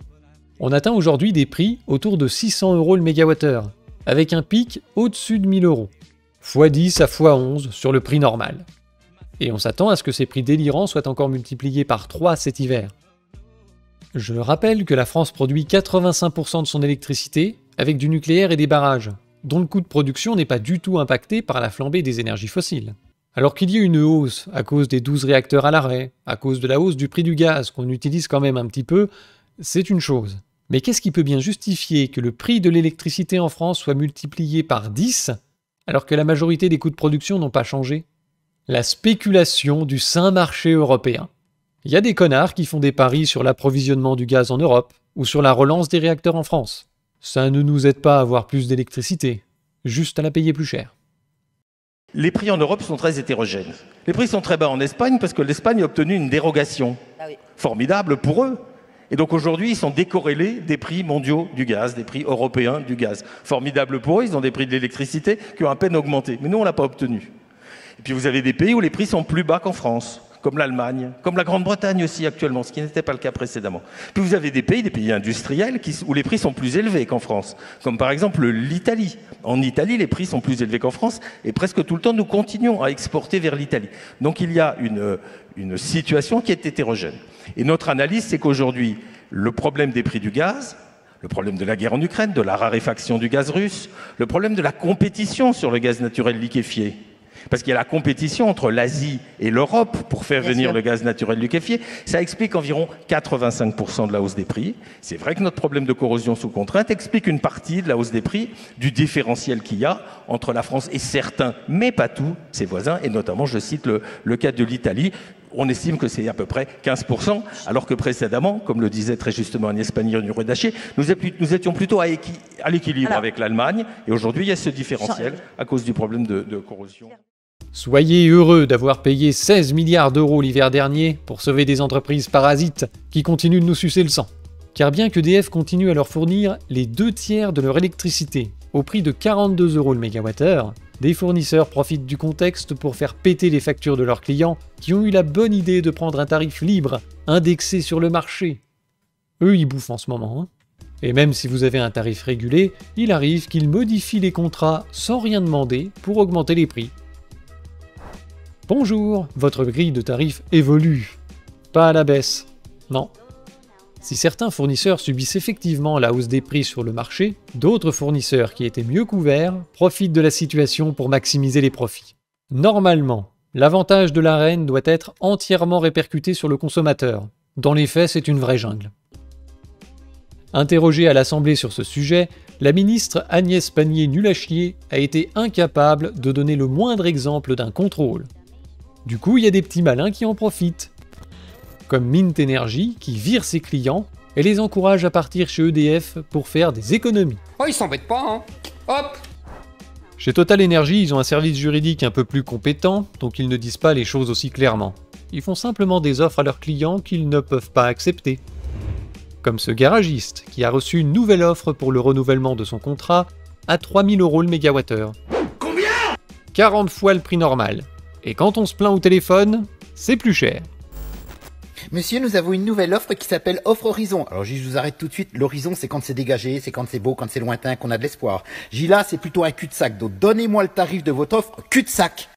On atteint aujourd'hui des prix autour de 600 € le mégawattheure, avec un pic au-dessus de 1000 €, x10 à x11 sur le prix normal. Et on s'attend à ce que ces prix délirants soient encore multipliés par 3 cet hiver. Je rappelle que la France produit 85% de son électricité avec du nucléaire et des barrages, dont le coût de production n'est pas du tout impacté par la flambée des énergies fossiles. Alors qu'il y ait une hausse à cause des 12 réacteurs à l'arrêt, à cause de la hausse du prix du gaz qu'on utilise quand même un petit peu, c'est une chose. Mais qu'est-ce qui peut bien justifier que le prix de l'électricité en France soit multiplié par 10 alors que la majorité des coûts de production n'ont pas changé? La spéculation du saint marché européen. Il y a des connards qui font des paris sur l'approvisionnement du gaz en Europe ou sur la relance des réacteurs en France. Ça ne nous aide pas à avoir plus d'électricité, juste à la payer plus cher. Les prix en Europe sont très hétérogènes. Les prix sont très bas en Espagne parce que l'Espagne a obtenu une dérogation. Formidable pour eux. Et donc aujourd'hui, ils sont décorrélés des prix mondiaux du gaz, des prix européens du gaz. Formidable pour eux, ils ont des prix de l'électricité qui ont à peine augmenté. Mais nous, on ne l'a pas obtenu. Et puis vous avez des pays où les prix sont plus bas qu'en France, comme l'Allemagne, comme la Grande-Bretagne aussi actuellement, ce qui n'était pas le cas précédemment. Puis vous avez des pays industriels où les prix sont plus élevés qu'en France, comme par exemple l'Italie. En Italie, les prix sont plus élevés qu'en France et presque tout le temps, nous continuons à exporter vers l'Italie. Donc il y a une situation qui est hétérogène. Et notre analyse, c'est qu'aujourd'hui, le problème des prix du gaz, le problème de la guerre en Ukraine, de la raréfaction du gaz russe, le problème de la compétition sur le gaz naturel liquéfié, parce qu'il y a la compétition entre l'Asie et l'Europe pour faire venir le gaz naturel liquéfié, ça explique environ 85% de la hausse des prix. C'est vrai que notre problème de corrosion sous contrainte explique une partie de la hausse des prix, du différentiel qu'il y a entre la France et certains, mais pas tous, ses voisins, et notamment, je cite le cas de l'Italie. On estime que c'est à peu près 15%, alors que précédemment, comme le disait très justement Agnès Pannier-Runacher, nous étions plutôt à l'équilibre avec l'Allemagne, et aujourd'hui il y a ce différentiel à cause du problème de corrosion. Soyez heureux d'avoir payé 16 milliards d'euros l'hiver dernier pour sauver des entreprises parasites qui continuent de nous sucer le sang. Car bien qu'EDF continue à leur fournir les 2/3 de leur électricité au prix de 42 € le mégawattheure, des fournisseurs profitent du contexte pour faire péter les factures de leurs clients qui ont eu la bonne idée de prendre un tarif libre, indexé sur le marché. Eux, ils bouffent en ce moment. Et même si vous avez un tarif régulé, il arrive qu'ils modifient les contrats sans rien demander pour augmenter les prix. Bonjour, votre grille de tarifs évolue. Pas à la baisse. Non. Si certains fournisseurs subissent effectivement la hausse des prix sur le marché, d'autres fournisseurs qui étaient mieux couverts profitent de la situation pour maximiser les profits. Normalement, l'avantage de l'Arenh doit être entièrement répercuté sur le consommateur. Dans les faits, c'est une vraie jungle. Interrogée à l'Assemblée sur ce sujet, la ministre Agnès Pannier-Runacher a été incapable de donner le moindre exemple d'un contrôle. Du coup, il y a des petits malins qui en profitent. Comme Mint Energy qui vire ses clients et les encourage à partir chez EDF pour faire des économies. Oh, ils s'embêtent pas, hein. Hop. Chez Total Energy, ils ont un service juridique un peu plus compétent, donc ils ne disent pas les choses aussi clairement. Ils font simplement des offres à leurs clients qu'ils ne peuvent pas accepter. Comme ce garagiste qui a reçu une nouvelle offre pour le renouvellement de son contrat à 3000 € le mégawattheure. Combien ? 40 fois le prix normal. Et quand on se plaint au téléphone, c'est plus cher. Monsieur, nous avons une nouvelle offre qui s'appelle Offre Horizon. Alors je vous arrête tout de suite, l'horizon c'est quand c'est dégagé, c'est quand c'est beau, quand c'est lointain, qu'on a de l'espoir. Là c'est plutôt un cul-de-sac, donc donnez-moi le tarif de votre offre, cul-de-sac.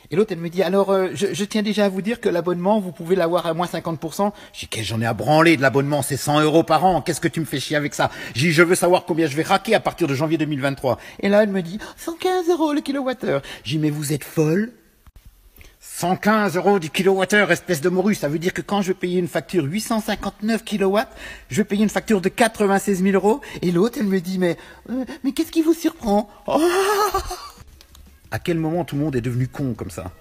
Et l'autre elle me dit, alors je tiens déjà à vous dire que l'abonnement vous pouvez l'avoir à moins 50%. Je dis, j'en ai à branler de l'abonnement, c'est 100 € par an, qu'est-ce que tu me fais chier avec ça? Je dis, je veux savoir combien je vais raquer à partir de janvier 2023. Et là elle me dit, 115 € le kilowattheure. Je dis, mais vous êtes folle? 115 € du kilowattheure, espèce de morue, ça veut dire que quand je vais payer une facture 859 kW, je vais payer une facture de 96 000 €. Et l'autre, elle me dit, mais qu'est-ce qui vous surprend? Oh, à quel moment tout le monde est devenu con comme ça?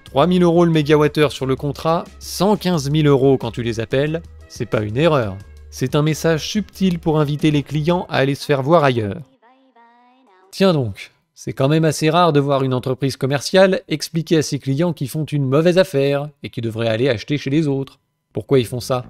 3000 € le mégawattheure sur le contrat, 115 000 € quand tu les appelles, c'est pas une erreur. C'est un message subtil pour inviter les clients à aller se faire voir ailleurs. Tiens donc. C'est quand même assez rare de voir une entreprise commerciale expliquer à ses clients qu'ils font une mauvaise affaire et qu'ils devraient aller acheter chez les autres. Pourquoi ils font ça?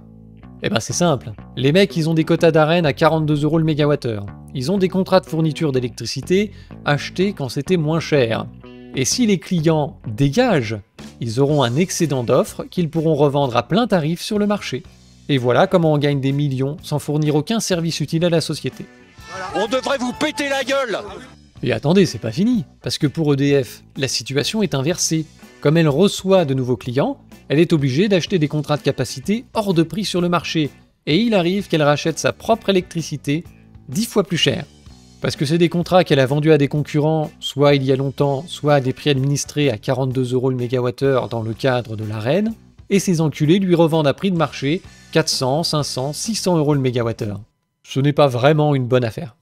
Eh ben c'est simple, les mecs ils ont des quotas d'Arenh à 42 € le mégawattheure. Ils ont des contrats de fourniture d'électricité achetés quand c'était moins cher. Et si les clients dégagent, ils auront un excédent d'offres qu'ils pourront revendre à plein tarif sur le marché. Et voilà comment on gagne des millions sans fournir aucun service utile à la société. On devrait vous péter la gueule! Et attendez, c'est pas fini, parce que pour EDF, la situation est inversée. Comme elle reçoit de nouveaux clients, elle est obligée d'acheter des contrats de capacité hors de prix sur le marché. Et il arrive qu'elle rachète sa propre électricité 10 fois plus cher. Parce que c'est des contrats qu'elle a vendus à des concurrents, soit il y a longtemps, soit à des prix administrés à 42 € le mégawattheure dans le cadre de l'Arenh, et ces enculés lui revendent à prix de marché 400, 500, 600 € le mégawattheure. Ce n'est pas vraiment une bonne affaire.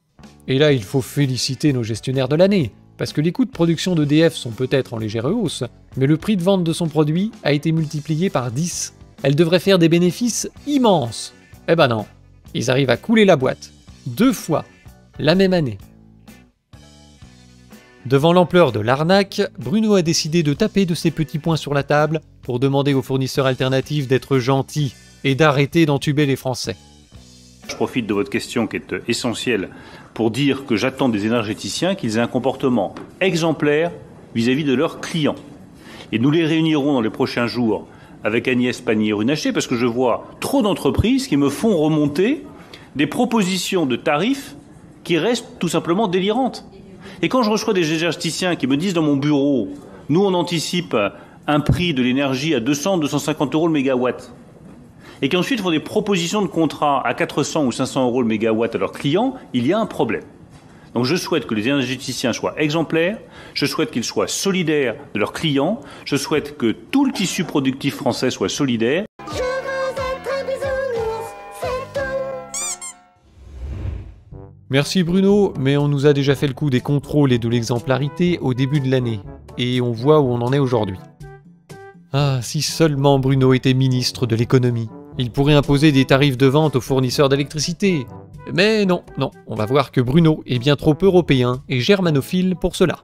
Et là, il faut féliciter nos gestionnaires de l'année, parce que les coûts de production d'EDF sont peut-être en légère hausse, mais le prix de vente de son produit a été multiplié par 10. Elle devrait faire des bénéfices immenses. Eh ben non, ils arrivent à couler la boîte, 2 fois, la même année. Devant l'ampleur de l'arnaque, Bruno a décidé de taper de ses petits poings sur la table pour demander aux fournisseurs alternatifs d'être gentils et d'arrêter d'entuber les Français. Je profite de votre question qui est essentielle pour dire que j'attends des énergéticiens qu'ils aient un comportement exemplaire vis-à-vis de leurs clients. Et nous les réunirons dans les prochains jours avec Agnès Pannier-Runacher parce que je vois trop d'entreprises qui me font remonter des propositions de tarifs qui restent tout simplement délirantes. Et quand je reçois des énergéticiens qui me disent dans mon bureau « Nous, on anticipe un prix de l'énergie à 200, 250 € le mégawatt », et qu'ensuite font des propositions de contrat à 400 ou 500 € le mégawatt à leurs clients, il y a un problème. Donc je souhaite que les énergéticiens soient exemplaires, je souhaite qu'ils soient solidaires de leurs clients, je souhaite que tout le tissu productif français soit solidaire. Merci Bruno, mais on nous a déjà fait le coup des contrôles et de l'exemplarité au début de l'année, et on voit où on en est aujourd'hui. Ah, si seulement Bruno était ministre de l'économie. Il pourrait imposer des tarifs de vente aux fournisseurs d'électricité. Mais non, on va voir que Bruno est bien trop européen et germanophile pour cela.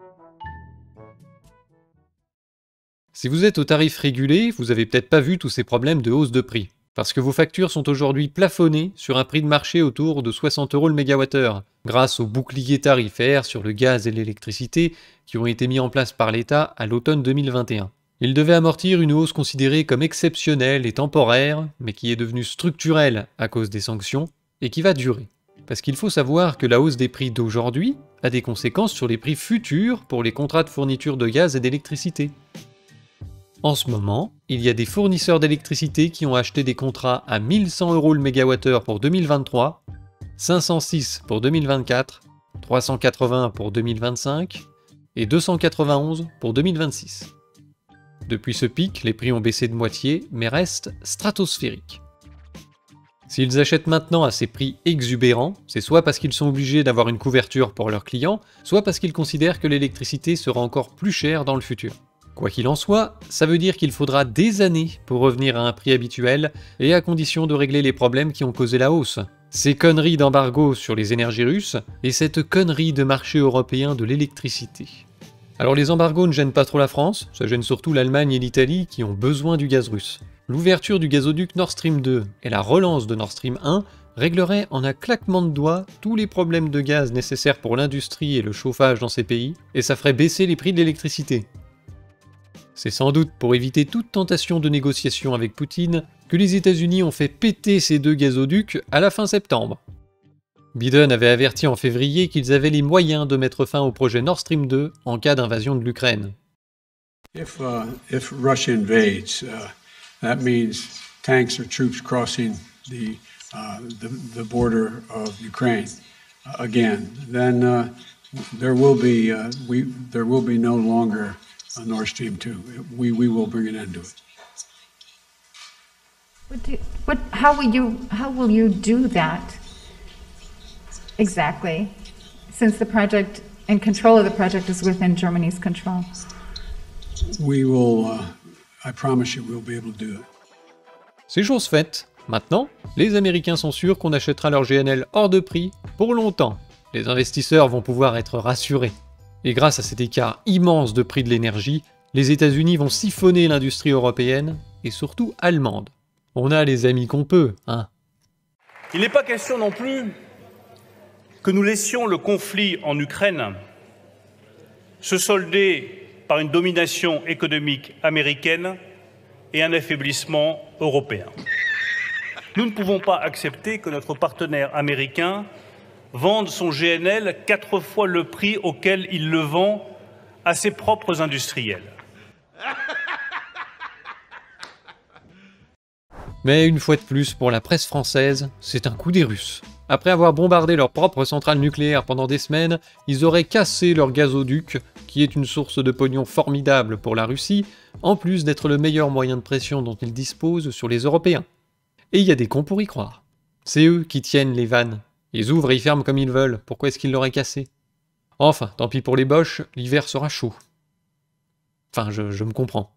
Si vous êtes au tarif régulé, vous avez peut-être pas vu tous ces problèmes de hausse de prix. Parce que vos factures sont aujourd'hui plafonnées sur un prix de marché autour de 60 € le mégawattheure, grâce aux boucliers tarifaires sur le gaz et l'électricité qui ont été mis en place par l'État à l'automne 2021. Il devait amortir une hausse considérée comme exceptionnelle et temporaire, mais qui est devenue structurelle à cause des sanctions, et qui va durer. Parce qu'il faut savoir que la hausse des prix d'aujourd'hui a des conséquences sur les prix futurs pour les contrats de fourniture de gaz et d'électricité. En ce moment, il y a des fournisseurs d'électricité qui ont acheté des contrats à 1100 € le mégawattheure pour 2023, 506 pour 2024, 380 pour 2025 et 291 pour 2026. Depuis ce pic, les prix ont baissé de moitié, mais restent stratosphériques. S'ils achètent maintenant à ces prix exubérants, c'est soit parce qu'ils sont obligés d'avoir une couverture pour leurs clients, soit parce qu'ils considèrent que l'électricité sera encore plus chère dans le futur. Quoi qu'il en soit, ça veut dire qu'il faudra des années pour revenir à un prix habituel, et à condition de régler les problèmes qui ont causé la hausse. Ces conneries d'embargo sur les énergies russes, et cette connerie de marché européen de l'électricité. Alors les embargos ne gênent pas trop la France, ça gêne surtout l'Allemagne et l'Italie qui ont besoin du gaz russe. L'ouverture du gazoduc Nord Stream 2 et la relance de Nord Stream 1 régleraient en un claquement de doigts tous les problèmes de gaz nécessaires pour l'industrie et le chauffage dans ces pays, et ça ferait baisser les prix de l'électricité. C'est sans doute pour éviter toute tentation de négociation avec Poutine que les États-Unis ont fait péter ces deux gazoducs à la fin septembre. Biden avait averti en février qu'ils avaient les moyens de mettre fin au projet Nord Stream 2 en cas d'invasion de l'Ukraine. If Russia invades, that means tanks or troops crossing the border of Ukraine again. Then there will be no longer a Nord Stream 2. We will bring an end to it. How will you do that? Exactly, since the project and control of the project is within Germany's control. We will, I promise you, we'll be able to do it. C'est chose faite. Maintenant, les Américains sont sûrs qu'on achètera leur GNL hors de prix pour longtemps. Les investisseurs vont pouvoir être rassurés. Et grâce à cet écart immense de prix de l'énergie, les États-Unis vont siphonner l'industrie européenne et surtout allemande. On a les amis qu'on peut, hein. Il n'est pas question non plus que nous laissions le conflit en Ukraine se solder par une domination économique américaine et un affaiblissement européen. Nous ne pouvons pas accepter que notre partenaire américain vende son GNL 4 fois le prix auquel il le vend à ses propres industriels. Mais une fois de plus, pour la presse française, c'est un coup des Russes. Après avoir bombardé leur propre centrale nucléaire pendant des semaines, ils auraient cassé leur gazoduc, qui est une source de pognon formidable pour la Russie, en plus d'être le meilleur moyen de pression dont ils disposent sur les Européens. Et il y a des cons pour y croire. C'est eux qui tiennent les vannes. Ils ouvrent et ils ferment comme ils veulent, pourquoi est-ce qu'ils l'auraient cassé? Enfin, tant pis pour les Boches, l'hiver sera chaud. Enfin, je me comprends.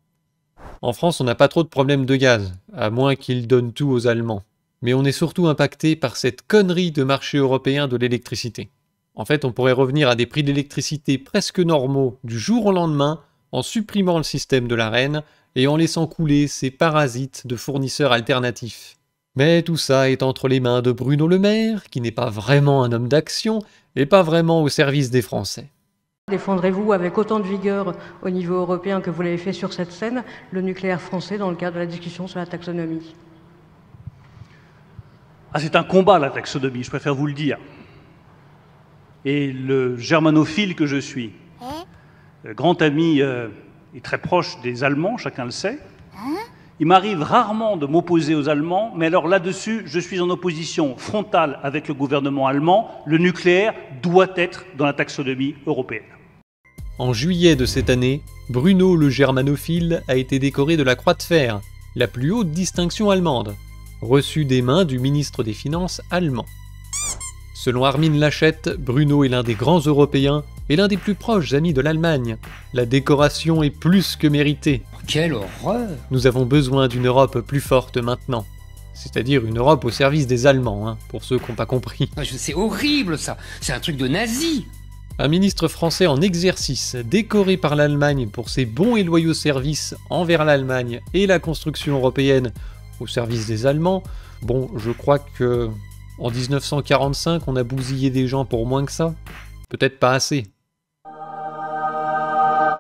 En France, on n'a pas trop de problèmes de gaz, à moins qu'ils donnent tout aux Allemands. Mais on est surtout impacté par cette connerie de marché européen de l'électricité. En fait, on pourrait revenir à des prix d'électricité presque normaux du jour au lendemain, en supprimant le système de l'Arenh et en laissant couler ces parasites de fournisseurs alternatifs. Mais tout ça est entre les mains de Bruno Le Maire, qui n'est pas vraiment un homme d'action, et pas vraiment au service des Français. Défendrez-vous avec autant de vigueur au niveau européen que vous l'avez fait sur cette scène, le nucléaire français dans le cadre de la discussion sur la taxonomie? C'est un combat, la taxonomie, je préfère vous le dire. Et le germanophile que je suis, grand ami et très proche des Allemands, chacun le sait, il m'arrive rarement de m'opposer aux Allemands, mais alors là-dessus, je suis en opposition frontale avec le gouvernement allemand. Le nucléaire doit être dans la taxonomie européenne. En juillet de cette année, Bruno le germanophile a été décoré de la Croix de Fer, la plus haute distinction allemande, reçue des mains du ministre des Finances allemand. Selon Armin Laschet, Bruno est l'un des grands Européens et l'un des plus proches amis de l'Allemagne. La décoration est plus que méritée. Quelle horreur! Nous avons besoin d'une Europe plus forte maintenant. C'est-à-dire une Europe au service des Allemands, pour ceux qui n'ont pas compris. C'est horrible ça! C'est un truc de nazi! Un ministre français en exercice, décoré par l'Allemagne pour ses bons et loyaux services envers l'Allemagne et la construction européenne au service des Allemands, bon, je crois que en 1945, on a bousillé des gens pour moins que ça. Peut-être pas assez.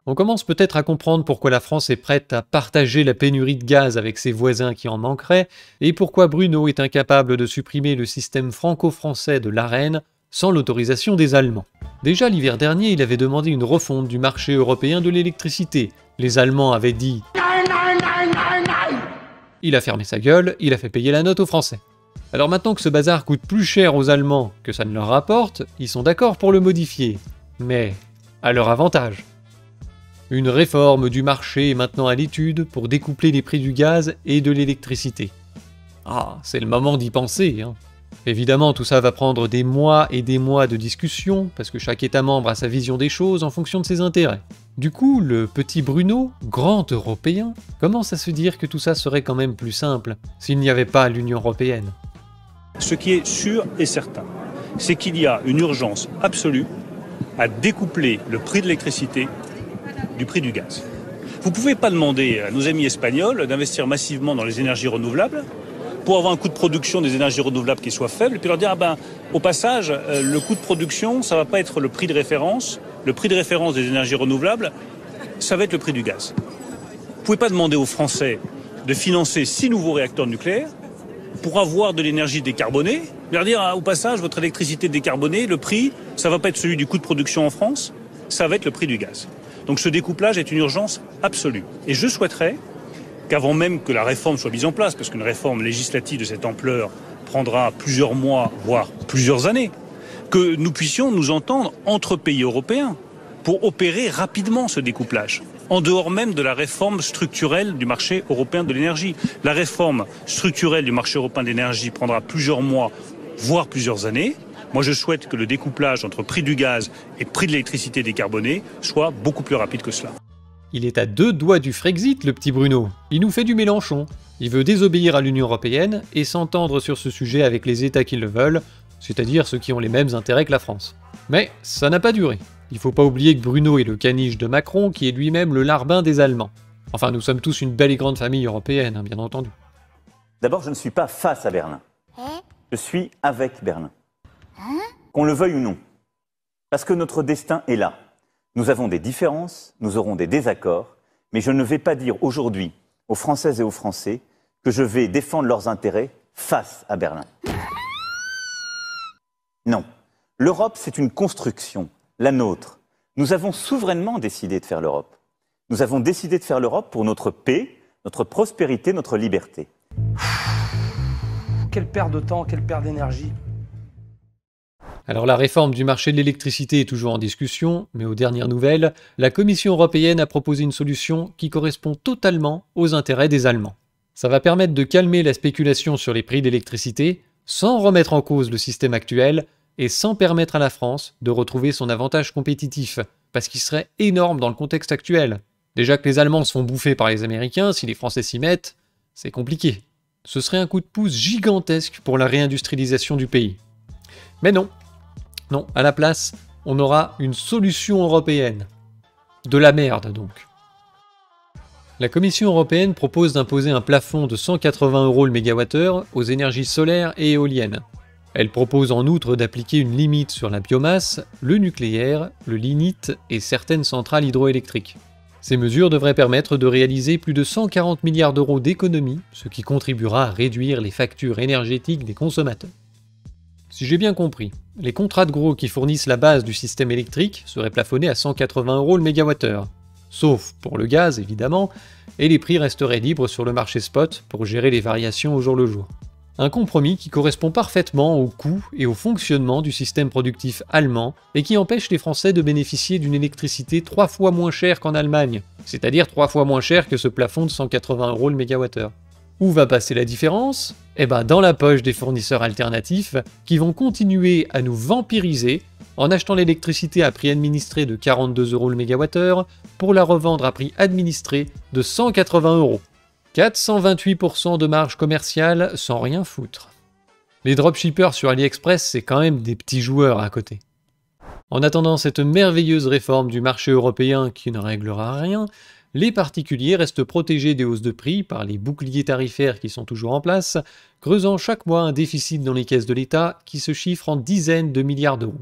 On commence peut-être à comprendre pourquoi la France est prête à partager la pénurie de gaz avec ses voisins qui en manqueraient, et pourquoi Bruno est incapable de supprimer le système franco-français de l'Arenh sans l'autorisation des Allemands. Déjà l'hiver dernier, il avait demandé une refonte du marché européen de l'électricité. Les Allemands avaient dit « Il a fermé sa gueule, il a fait payer la note aux Français. Alors maintenant que ce bazar coûte plus cher aux Allemands que ça ne leur rapporte, ils sont d'accord pour le modifier. Mais à leur avantage. Une réforme du marché est maintenant à l'étude pour découpler les prix du gaz et de l'électricité. Ah, c'est le moment d'y penser, Évidemment, tout ça va prendre des mois et des mois de discussion, parce que chaque État membre a sa vision des choses en fonction de ses intérêts. Du coup, le petit Bruno, grand Européen, commence à se dire que tout ça serait quand même plus simple s'il n'y avait pas l'Union européenne. Ce qui est sûr et certain, c'est qu'il y a une urgence absolue à découpler le prix de l'électricité du prix du gaz. Vous ne pouvez pas demander à nos amis espagnols d'investir massivement dans les énergies renouvelables pour avoir un coût de production des énergies renouvelables qui soit faible, et puis leur dire, au passage, le coût de production, ça ne va pas être le prix de référence. Le prix de référence des énergies renouvelables, ça va être le prix du gaz. Vous ne pouvez pas demander aux Français de financer 6 nouveaux réacteurs nucléaires pour avoir de l'énergie décarbonée, leur dire, au passage, votre électricité décarbonée, le prix, ça ne va pas être celui du coût de production en France, ça va être le prix du gaz. Donc ce découplage est une urgence absolue. Et je souhaiterais qu'avant même que la réforme soit mise en place, parce qu'une réforme législative de cette ampleur prendra plusieurs mois, voire plusieurs années, que nous puissions nous entendre entre pays européens pour opérer rapidement ce découplage, en dehors même de la réforme structurelle du marché européen de l'énergie. La réforme structurelle du marché européen de l'énergie prendra plusieurs mois, voire plusieurs années. Moi, je souhaite que le découplage entre prix du gaz et prix de l'électricité décarbonée soit beaucoup plus rapide que cela. Il est à 2 doigts du Frexit, le petit Bruno. Il nous fait du Mélenchon. Il veut désobéir à l'Union européenne et s'entendre sur ce sujet avec les États qui le veulent, c'est-à-dire ceux qui ont les mêmes intérêts que la France. Mais ça n'a pas duré. Il faut pas oublier que Bruno est le caniche de Macron, qui est lui-même le larbin des Allemands. Enfin, nous sommes tous une belle et grande famille européenne, bien entendu. D'abord, je ne suis pas face à Berlin. Je suis avec Berlin. Qu'on le veuille ou non. Parce que notre destin est là. Nous avons des différences, nous aurons des désaccords, mais je ne vais pas dire aujourd'hui aux Françaises et aux Français que je vais défendre leurs intérêts face à Berlin. Non. L'Europe, c'est une construction, la nôtre. Nous avons souverainement décidé de faire l'Europe. Nous avons décidé de faire l'Europe pour notre paix, notre prospérité, notre liberté. Quelle perte de temps, quelle perte d'énergie. Alors la réforme du marché de l'électricité est toujours en discussion, mais aux dernières nouvelles, la Commission européenne a proposé une solution qui correspond totalement aux intérêts des Allemands. Ça va permettre de calmer la spéculation sur les prix d'électricité, sans remettre en cause le système actuel, et sans permettre à la France de retrouver son avantage compétitif, parce qu'il serait énorme dans le contexte actuel. Déjà que les Allemands se font bouffer par les Américains, si les Français s'y mettent, c'est compliqué. Ce serait un coup de pouce gigantesque pour la réindustrialisation du pays. Mais non. Non, à la place, on aura une solution européenne. De la merde, donc. La Commission européenne propose d'imposer un plafond de 180 € le mégawattheure aux énergies solaires et éoliennes. Elle propose en outre d'appliquer une limite sur la biomasse, le nucléaire, le lignite et certaines centrales hydroélectriques. Ces mesures devraient permettre de réaliser plus de 140 milliards d'euros d'économies, ce qui contribuera à réduire les factures énergétiques des consommateurs. Si j'ai bien compris, les contrats de gros qui fournissent la base du système électrique seraient plafonnés à 180 € le mégawattheure. Sauf pour le gaz, évidemment, et les prix resteraient libres sur le marché spot pour gérer les variations au jour le jour. Un compromis qui correspond parfaitement au coût et au fonctionnement du système productif allemand et qui empêche les Français de bénéficier d'une électricité 3 fois moins chère qu'en Allemagne, c'est-à-dire 3 fois moins cher que ce plafond de 180 € le mégawattheure. Où va passer la différence ? Eh ben dans la poche des fournisseurs alternatifs qui vont continuer à nous vampiriser en achetant l'électricité à prix administré de 42 € le mégawattheure pour la revendre à prix administré de 180 €. 428% de marge commerciale sans rien foutre. Les dropshippers sur AliExpress, c'est quand même des petits joueurs à côté. En attendant cette merveilleuse réforme du marché européen qui ne réglera rien, les particuliers restent protégés des hausses de prix par les boucliers tarifaires qui sont toujours en place, creusant chaque mois un déficit dans les caisses de l'État qui se chiffre en dizaines de milliards d'euros.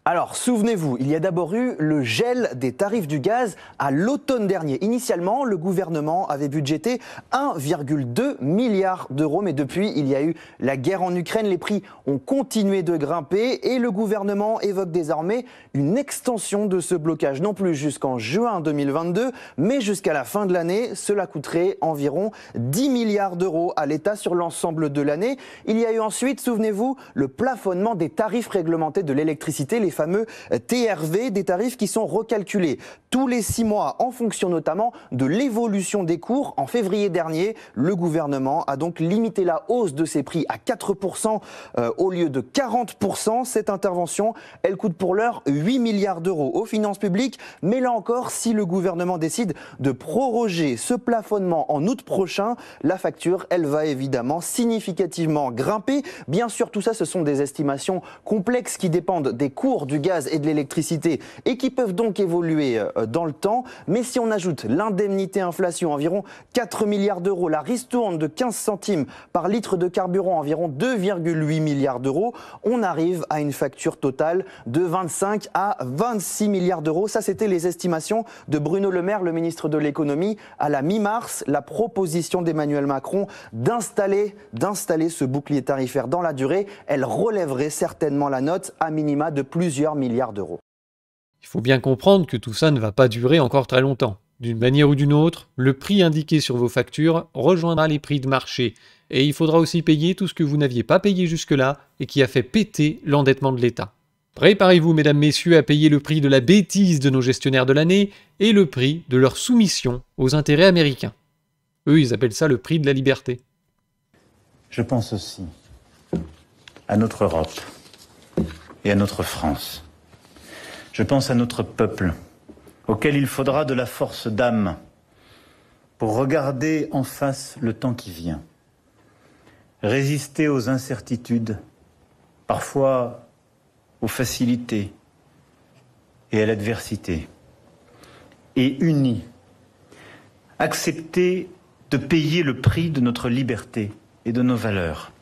Alors, souvenez-vous, il y a d'abord eu le gel des tarifs du gaz à l'automne dernier. Initialement, le gouvernement avait budgété 1,2 milliard d'euros, mais depuis, il y a eu la guerre en Ukraine, les prix ont continué de grimper et le gouvernement évoque désormais une extension de ce blocage, non plus jusqu'en juin 2022, mais jusqu'à la fin de l'année. Cela coûterait environ 10 milliards d'euros à l'État sur l'ensemble de l'année. Il y a eu ensuite, souvenez-vous, le plafonnement des tarifs réglementés de l'électricité, les fameux TRV, des tarifs qui sont recalculés tous les 6 mois en fonction notamment de l'évolution des cours. En février dernier, le gouvernement a donc limité la hausse de ces prix à 4% au lieu de 40%. Cette intervention, elle coûte pour l'heure 8 milliards d'euros aux finances publiques. Mais là encore, si le gouvernement décide de proroger ce plafonnement en août prochain, la facture, elle va évidemment significativement grimper. Bien sûr, tout ça, ce sont des estimations complexes qui dépendent des cours du gaz et de l'électricité et qui peuvent donc évoluer dans le temps. Mais si on ajoute l'indemnité inflation, environ 4 milliards d'euros, la ristourne de 15 centimes par litre de carburant, environ 2,8 milliards d'euros, on arrive à une facture totale de 25 à 26 milliards d'euros. Ça, c'était les estimations de Bruno Le Maire, le ministre de l'économie, à la mi-mars. La proposition d'Emmanuel Macron d'installer ce bouclier tarifaire dans la durée, elle relèverait certainement la note à minima de plusieurs milliards d'euros. Il faut bien comprendre que tout ça ne va pas durer encore très longtemps. D'une manière ou d'une autre, le prix indiqué sur vos factures rejoindra les prix de marché. Et il faudra aussi payer tout ce que vous n'aviez pas payé jusque-là et qui a fait péter l'endettement de l'État. Préparez-vous, mesdames, messieurs, à payer le prix de la bêtise de nos gestionnaires de l'année et le prix de leur soumission aux intérêts américains. Eux, ils appellent ça le prix de la liberté. Je pense aussi à notre Europe et à notre France. Je pense à notre peuple, auquel il faudra de la force d'âme pour regarder en face le temps qui vient, résister aux incertitudes, parfois aux facilités et à l'adversité, et unis, accepter de payer le prix de notre liberté et de nos valeurs.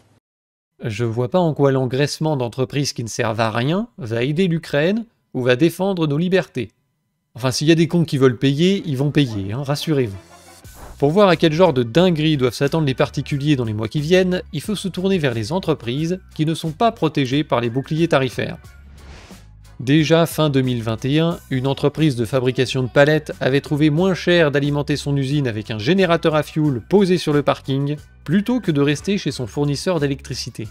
Je vois pas en quoi l'engraissement d'entreprises qui ne servent à rien va aider l'Ukraine ou va défendre nos libertés. Enfin, s'il y a des cons qui veulent payer, ils vont payer, hein, rassurez-vous. Pour voir à quel genre de dinguerie doivent s'attendre les particuliers dans les mois qui viennent, il faut se tourner vers les entreprises qui ne sont pas protégées par les boucliers tarifaires. Déjà fin 2021, une entreprise de fabrication de palettes avait trouvé moins cher d'alimenter son usine avec un générateur à fioul posé sur le parking, plutôt que de rester chez son fournisseur d'électricité.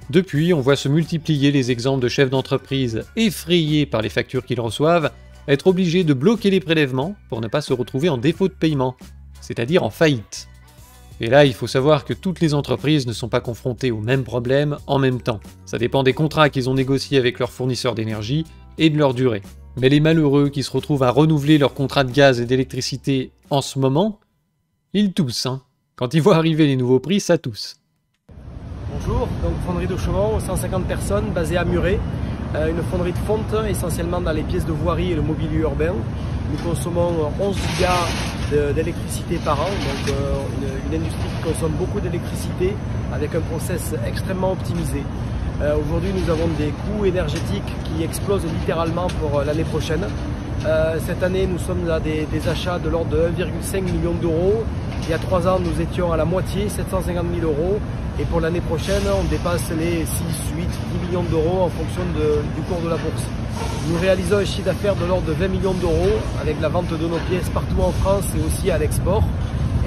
Depuis, on voit se multiplier les exemples de chefs d'entreprise effrayés par les factures qu'ils reçoivent, être obligés de bloquer les prélèvements pour ne pas se retrouver en défaut de paiement, c'est-à-dire en faillite. Et là, il faut savoir que toutes les entreprises ne sont pas confrontées au même problème en même temps. Ça dépend des contrats qu'ils ont négociés avec leurs fournisseurs d'énergie et de leur durée. Mais les malheureux qui se retrouvent à renouveler leur contrat de gaz et d'électricité en ce moment, ils toussent, hein. Quand ils voient arriver les nouveaux prix, ça tousse. Bonjour, donc fonderie de Chaumont, 150 personnes, basée à Muret. Une fonderie de fonte, essentiellement dans les pièces de voirie et le mobilier urbain. Nous consommons 11 gigas d'électricité par an, donc une industrie qui consomme beaucoup d'électricité avec un process extrêmement optimisé. Aujourd'hui, nous avons des coûts énergétiques qui explosent littéralement pour l'année prochaine. Cette année, nous sommes à des achats de l'ordre de 1,5 million d'euros. Il y a 3 ans, nous étions à la moitié, 750 000 euros. Et pour l'année prochaine, on dépasse les 6, 8, 10 millions d'euros en fonction du cours de la bourse. Nous réalisons un chiffre d'affaires de l'ordre de 20 millions d'euros avec la vente de nos pièces partout en France et aussi à l'export.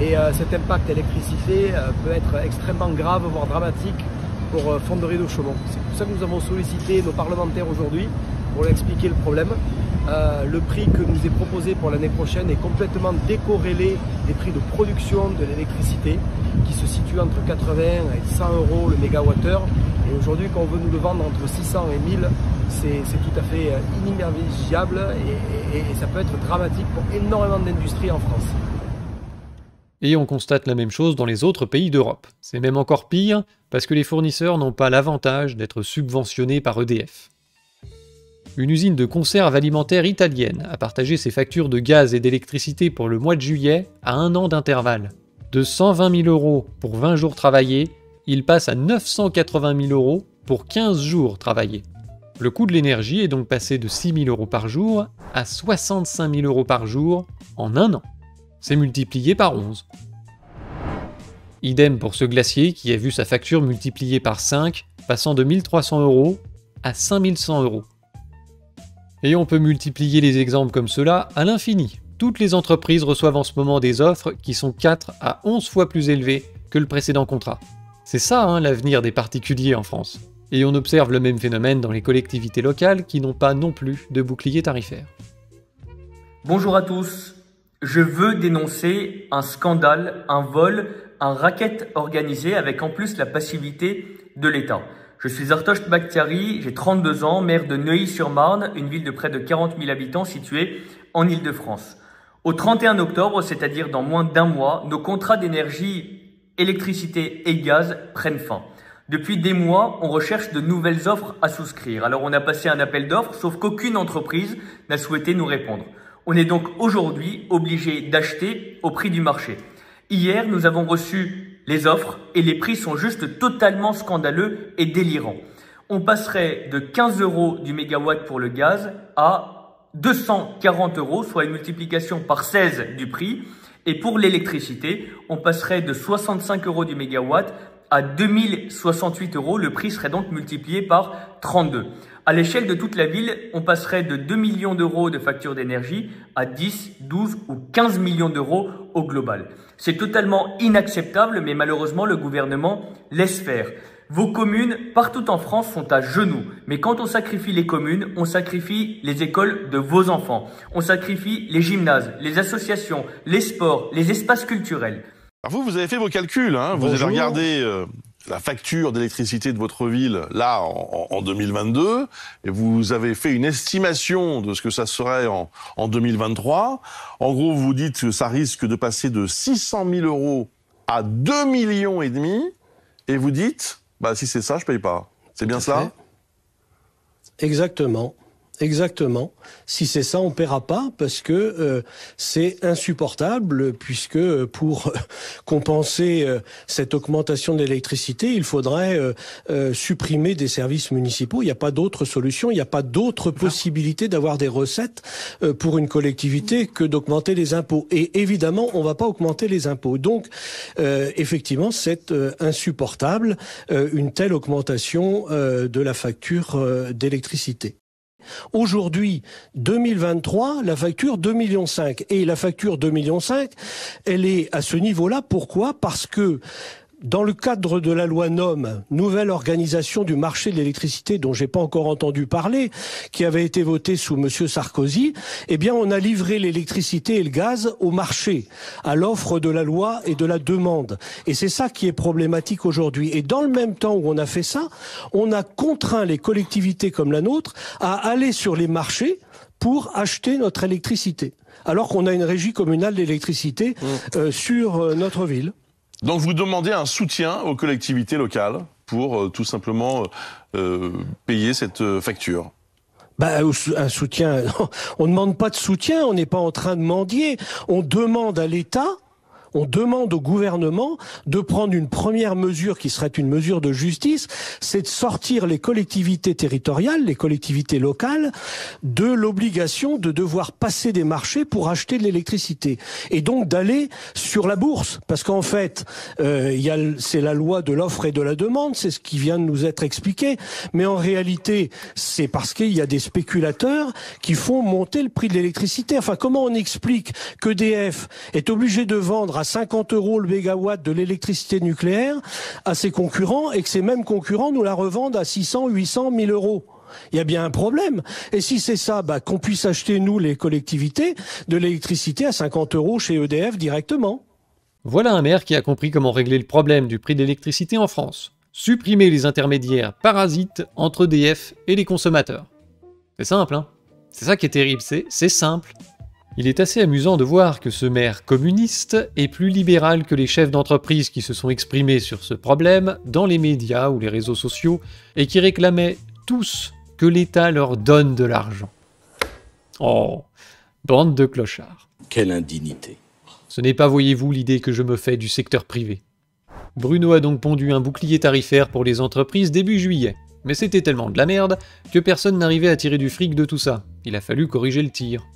Et cet impact électricité peut être extrêmement grave, voire dramatique pour Fonderie de Chaumont. C'est pour ça que nous avons sollicité nos parlementaires aujourd'hui pour leur expliquer le problème. Le prix que nous est proposé pour l'année prochaine est complètement décorrélé des prix de production de l'électricité qui se situent entre 80 et 100 euros le mégawattheure. Et aujourd'hui, quand on veut nous le vendre entre 600 et 1000, c'est tout à fait inimaginable et ça peut être dramatique pour énormément d'industries en France. Et on constate la même chose dans les autres pays d'Europe. C'est même encore pire parce que les fournisseurs n'ont pas l'avantage d'être subventionnés par EDF. Une usine de conserve alimentaire italienne a partagé ses factures de gaz et d'électricité pour le mois de juillet à 1 an d'intervalle. De 120 000 euros pour 20 jours travaillés, il passe à 980 000 euros pour 15 jours travaillés. Le coût de l'énergie est donc passé de 6 000 euros par jour à 65 000 euros par jour en 1 an. C'est multiplié par 11. Idem pour ce glacier qui a vu sa facture multipliée par 5, passant de 1 300 euros à 5 100 euros. Et on peut multiplier les exemples comme cela à l'infini. Toutes les entreprises reçoivent en ce moment des offres qui sont 4 à 11 fois plus élevées que le précédent contrat. C'est ça, hein, l'avenir des particuliers en France. Et on observe le même phénomène dans les collectivités locales qui n'ont pas non plus de bouclier tarifaire. Bonjour à tous. Je veux dénoncer un scandale, un vol, un racket organisé avec en plus la passivité de l'État. Je suis Artosh Bakhtiari, j'ai 32 ans, maire de Neuilly-sur-Marne, une ville de près de 40 000 habitants située en Île-de-France. Au 31 octobre, c'est-à-dire dans moins d'1 mois, nos contrats d'énergie, électricité et gaz prennent fin. Depuis des mois, on recherche de nouvelles offres à souscrire. Alors on a passé un appel d'offres, sauf qu'aucune entreprise n'a souhaité nous répondre. On est donc aujourd'hui obligé d'acheter au prix du marché. Hier, nous avons reçu les offres et les prix sont juste totalement scandaleux et délirants. On passerait de 15 euros du mégawatt pour le gaz à 240 euros, soit une multiplication par 16 du prix. Et pour l'électricité, on passerait de 65 euros du mégawatt à 2068 euros. Le prix serait donc multiplié par 32. À l'échelle de toute la ville, on passerait de 2 millions d'euros de facture d'énergie à 10, 12 ou 15 millions d'euros au global. C'est totalement inacceptable, mais malheureusement, le gouvernement laisse faire. Vos communes, partout en France, sont à genoux. Mais quand on sacrifie les communes, on sacrifie les écoles de vos enfants. On sacrifie les gymnases, les associations, les sports, les espaces culturels. Alors vous avez fait vos calculs, hein. Vous avez regardé la facture d'électricité de votre ville, là, en 2022, et vous avez fait une estimation de ce que ça serait en 2023. En gros, vous dites que ça risque de passer de 600 000 euros à 2,5 millions, et vous dites, bah si c'est ça, je paye pas. C'est bien cela ? Exactement. Exactement. Si c'est ça, on paiera pas parce que c'est insupportable puisque pour compenser cette augmentation de l'électricité, il faudrait supprimer des services municipaux. Il n'y a pas d'autre solution, il n'y a pas d'autre possibilité d'avoir des recettes pour une collectivité que d'augmenter les impôts. Et évidemment, on va pas augmenter les impôts. Donc, effectivement, c'est insupportable une telle augmentation de la facture d'électricité. Aujourd'hui, 2023, la facture 2,5 millions. Et la facture 2,5 millions, elle est à ce niveau-là. Pourquoi ? Parce que dans le cadre de la loi NOM, nouvelle organisation du marché de l'électricité dont j'ai pas encore entendu parler, qui avait été votée sous Monsieur Sarkozy, eh bien, on a livré l'électricité et le gaz au marché, à l'offre de la loi et de la demande. Et c'est ça qui est problématique aujourd'hui. Et dans le même temps où on a fait ça, on a contraint les collectivités comme la nôtre à aller sur les marchés pour acheter notre électricité. Alors qu'on a une régie communale d'électricité sur notre ville. Donc vous demandez un soutien aux collectivités locales pour tout simplement payer cette facture. Bah, un soutien, on ne demande pas de soutien, on n'est pas en train de mendier. On demande à l'État, on demande au gouvernement de prendre une première mesure qui serait une mesure de justice, c'est de sortir les collectivités territoriales, les collectivités locales, de l'obligation de devoir passer des marchés pour acheter de l'électricité. Et donc d'aller sur la bourse. Parce qu'en fait, c'est la loi de l'offre et de la demande, c'est ce qui vient de nous être expliqué. Mais en réalité, c'est parce qu'il y a des spéculateurs qui font monter le prix de l'électricité. Enfin, comment on explique qu'EDF est obligé de vendre à 50 € le mégawatt de l'électricité nucléaire à ses concurrents et que ces mêmes concurrents nous la revendent à 600, 800, 1000 €? Il y a bien un problème. Et si c'est ça, qu'on puisse acheter, nous, les collectivités, de l'électricité à 50 € chez EDF directement. Voilà un maire qui a compris comment régler le problème du prix de l'électricité en France. Supprimer les intermédiaires parasites entre EDF et les consommateurs. C'est simple, hein? C'est ça qui est terrible, c'est simple. Il est assez amusant de voir que ce maire communiste est plus libéral que les chefs d'entreprise qui se sont exprimés sur ce problème dans les médias ou les réseaux sociaux et qui réclamaient tous que l'État leur donne de l'argent. Oh, bande de clochards. Quelle indignité. Ce n'est pas, voyez-vous, l'idée que je me fais du secteur privé. Bruno a donc pondu un bouclier tarifaire pour les entreprises début juillet. Mais c'était tellement de la merde que personne n'arrivait à tirer du fric de tout ça. Il a fallu corriger le tir.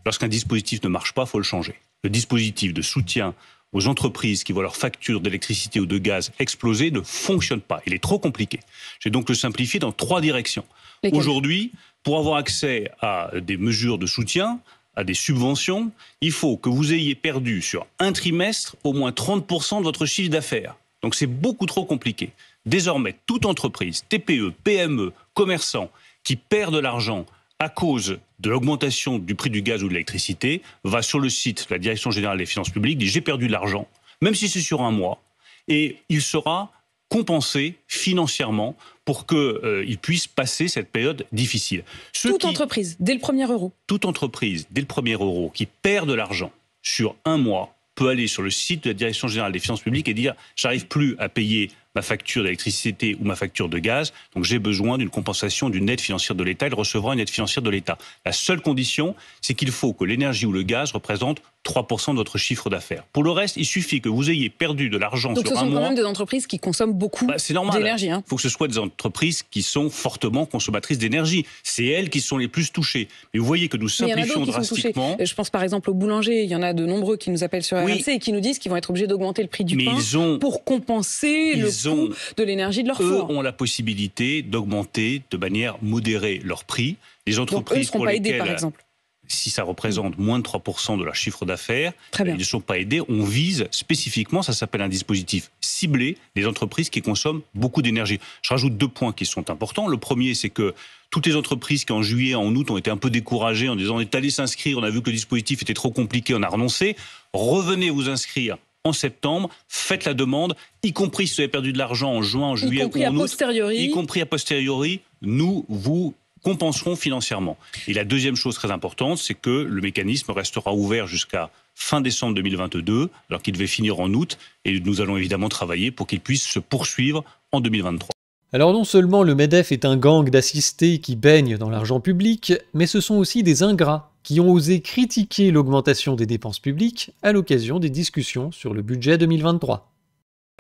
Lorsqu'un dispositif ne marche pas, il faut le changer. Le dispositif de soutien aux entreprises qui voient leur facture d'électricité ou de gaz exploser ne fonctionne pas. Il est trop compliqué. J'ai donc le simplifié dans 3 directions. Aujourd'hui, pour avoir accès à des mesures de soutien, à des subventions, il faut que vous ayez perdu sur un trimestre au moins 30% de votre chiffre d'affaires. Donc c'est beaucoup trop compliqué. Désormais, toute entreprise, TPE, PME, commerçant qui perd de l'argent à cause de l'augmentation du prix du gaz ou de l'électricité, va sur le site de la Direction générale des finances publiques, dit j'ai perdu de l'argent, même si c'est sur un mois, et il sera compensé financièrement pour qu'il puisse passer cette période difficile. Toute entreprise, dès le premier euro. Toute entreprise, dès le premier euro, qui perd de l'argent sur un mois, peut aller sur le site de la Direction générale des finances publiques et dire « j'arrive plus à payer ma facture d'électricité ou ma facture de gaz, donc j'ai besoin d'une compensation, d'une aide financière de l'État. Il recevra une aide financière de l'État. La seule condition, c'est qu'il faut que l'énergie ou le gaz représente 3% de votre chiffre d'affaires. Pour le reste, il suffit que vous ayez perdu de l'argent sur un mois. Donc ce sont quand même des entreprises qui consomment beaucoup d'énergie. Il faut que ce soit des entreprises qui sont fortement consommatrices d'énergie. C'est elles qui sont les plus touchées. Mais vous voyez que nous simplifions drastiquement. Je pense par exemple aux boulangers. Il y en a de nombreux qui nous appellent sur RMC et qui nous disent qu'ils vont être obligés d'augmenter le prix du pain pour compenser le coût de l'énergie de leur four. Eux ont la possibilité d'augmenter de manière modérée leur prix. Les entreprises donc, eux ne seront pas aidés, par exemple. Si ça représente moins de 3% de leur chiffre d'affaires, ils ne sont pas aidés. On vise spécifiquement, ça s'appelle un dispositif ciblé, les entreprises qui consomment beaucoup d'énergie. Je rajoute 2 points qui sont importants. Le premier, c'est que toutes les entreprises qui en juillet, en août ont été un peu découragées en disant on est allé s'inscrire, on a vu que le dispositif était trop compliqué, on a renoncé. Revenez vous inscrire en septembre, faites la demande, y compris si vous avez perdu de l'argent en juin, en juillet ou en août, y compris a posteriori, nous vous compenseront financièrement. Et la deuxième chose très importante, c'est que le mécanisme restera ouvert jusqu'à fin décembre 2022, alors qu'il devait finir en août, et nous allons évidemment travailler pour qu'il puisse se poursuivre en 2023. Alors non seulement le MEDEF est un gang d'assistés qui baignent dans l'argent public, mais ce sont aussi des ingrats qui ont osé critiquer l'augmentation des dépenses publiques à l'occasion des discussions sur le budget 2023.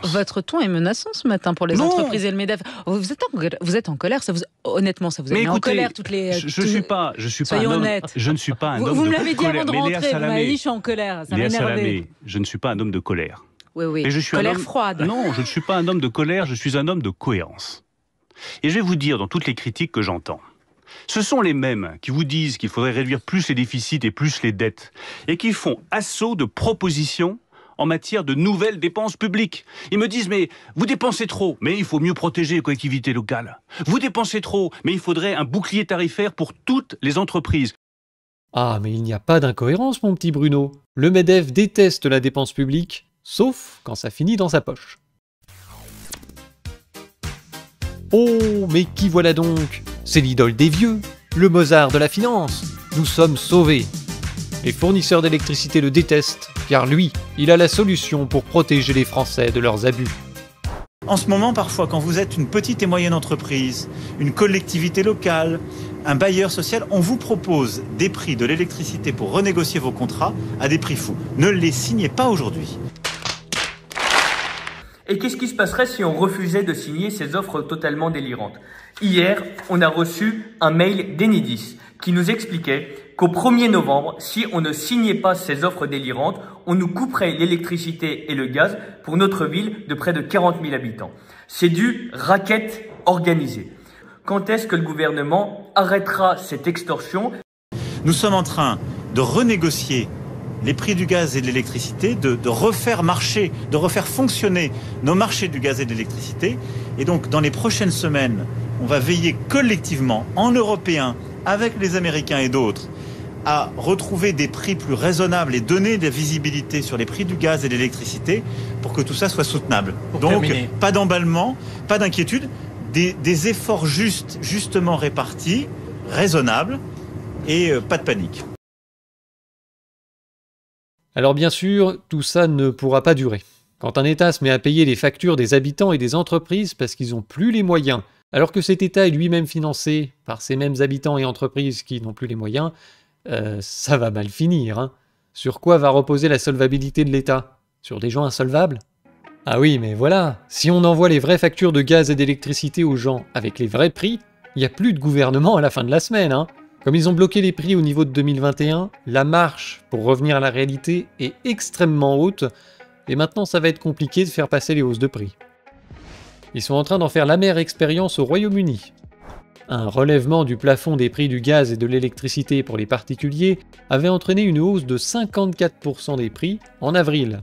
Votre ton est menaçant ce matin pour les entreprises et le MEDEF. Vous êtes en colère, honnêtement, ça vous a mis en colère toutes les... Je ne suis pas un homme de colère. Vous me l'avez dit avant de rentrer, vous m'avez dit je suis en colère, ça m'a énervé. Je ne suis pas un homme de colère. Oui, mais je suis colère froide. Non, je ne suis pas un homme de colère, je suis un homme de cohérence. Et je vais vous dire, dans toutes les critiques que j'entends, ce sont les mêmes qui vous disent qu'il faudrait réduire plus les déficits et plus les dettes, et qui font assaut de propositions en matière de nouvelles dépenses publiques. Ils me disent, mais vous dépensez trop, mais il faut mieux protéger les collectivités locales. Vous dépensez trop, mais il faudrait un bouclier tarifaire pour toutes les entreprises. Ah, mais il n'y a pas d'incohérence, mon petit Bruno. Le MEDEF déteste la dépense publique, sauf quand ça finit dans sa poche. Oh, mais qui voilà donc? C'est l'idole des vieux, le Mozart de la finance. Nous sommes sauvés. Les fournisseurs d'électricité le détestent, car lui, il a la solution pour protéger les Français de leurs abus. En ce moment, parfois, quand vous êtes une petite et moyenne entreprise, une collectivité locale, un bailleur social, on vous propose des prix de l'électricité pour renégocier vos contrats à des prix fous. Ne les signez pas aujourd'hui. Et qu'est-ce qui se passerait si on refusait de signer ces offres totalement délirantes? Hier, on a reçu un mail d'Enedis qui nous expliquait qu'au 1er novembre, si on ne signait pas ces offres délirantes, on nous couperait l'électricité et le gaz pour notre ville de près de 40 000 habitants. C'est du racket organisé. Quand est-ce que le gouvernement arrêtera cette extorsion? Nous sommes en train de renégocier les prix du gaz et de l'électricité, de refaire marcher, de refaire fonctionner nos marchés du gaz et de l'électricité. Et donc, dans les prochaines semaines, on va veiller collectivement, en Européens, avec les Américains et d'autres, à retrouver des prix plus raisonnables et donner de la visibilité sur les prix du gaz et de l'électricité pour que tout ça soit soutenable. Donc, pas d'emballement, pas d'inquiétude, des efforts justement répartis, raisonnables et pas de panique. Alors bien sûr, tout ça ne pourra pas durer. Quand un État se met à payer les factures des habitants et des entreprises parce qu'ils n'ont plus les moyens, alors que cet État est lui-même financé par ces mêmes habitants et entreprises qui n'ont plus les moyens, ça va mal finir, hein. Sur quoi va reposer la solvabilité de l'État? Sur des gens insolvables? Ah oui, mais voilà, si on envoie les vraies factures de gaz et d'électricité aux gens avec les vrais prix, il n'y a plus de gouvernement à la fin de la semaine, hein. Comme ils ont bloqué les prix au niveau de 2021, la marche pour revenir à la réalité est extrêmement haute, et maintenant ça va être compliqué de faire passer les hausses de prix. Ils sont en train d'en faire l'amère expérience au Royaume-Uni. Un relèvement du plafond des prix du gaz et de l'électricité pour les particuliers avait entraîné une hausse de 54% des prix en avril.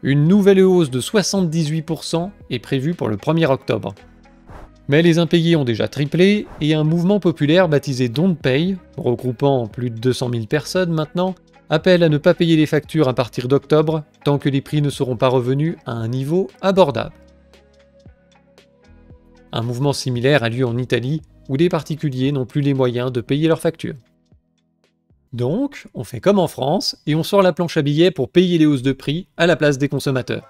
Une nouvelle hausse de 78% est prévue pour le 1er octobre. Mais les impayés ont déjà triplé, et un mouvement populaire baptisé Don't Pay, regroupant plus de 200 000 personnes maintenant, appelle à ne pas payer les factures à partir d'octobre, tant que les prix ne seront pas revenus à un niveau abordable. Un mouvement similaire a lieu en Italie, où les particuliers n'ont plus les moyens de payer leurs factures. Donc, on fait comme en France, et on sort la planche à billets pour payer les hausses de prix à la place des consommateurs.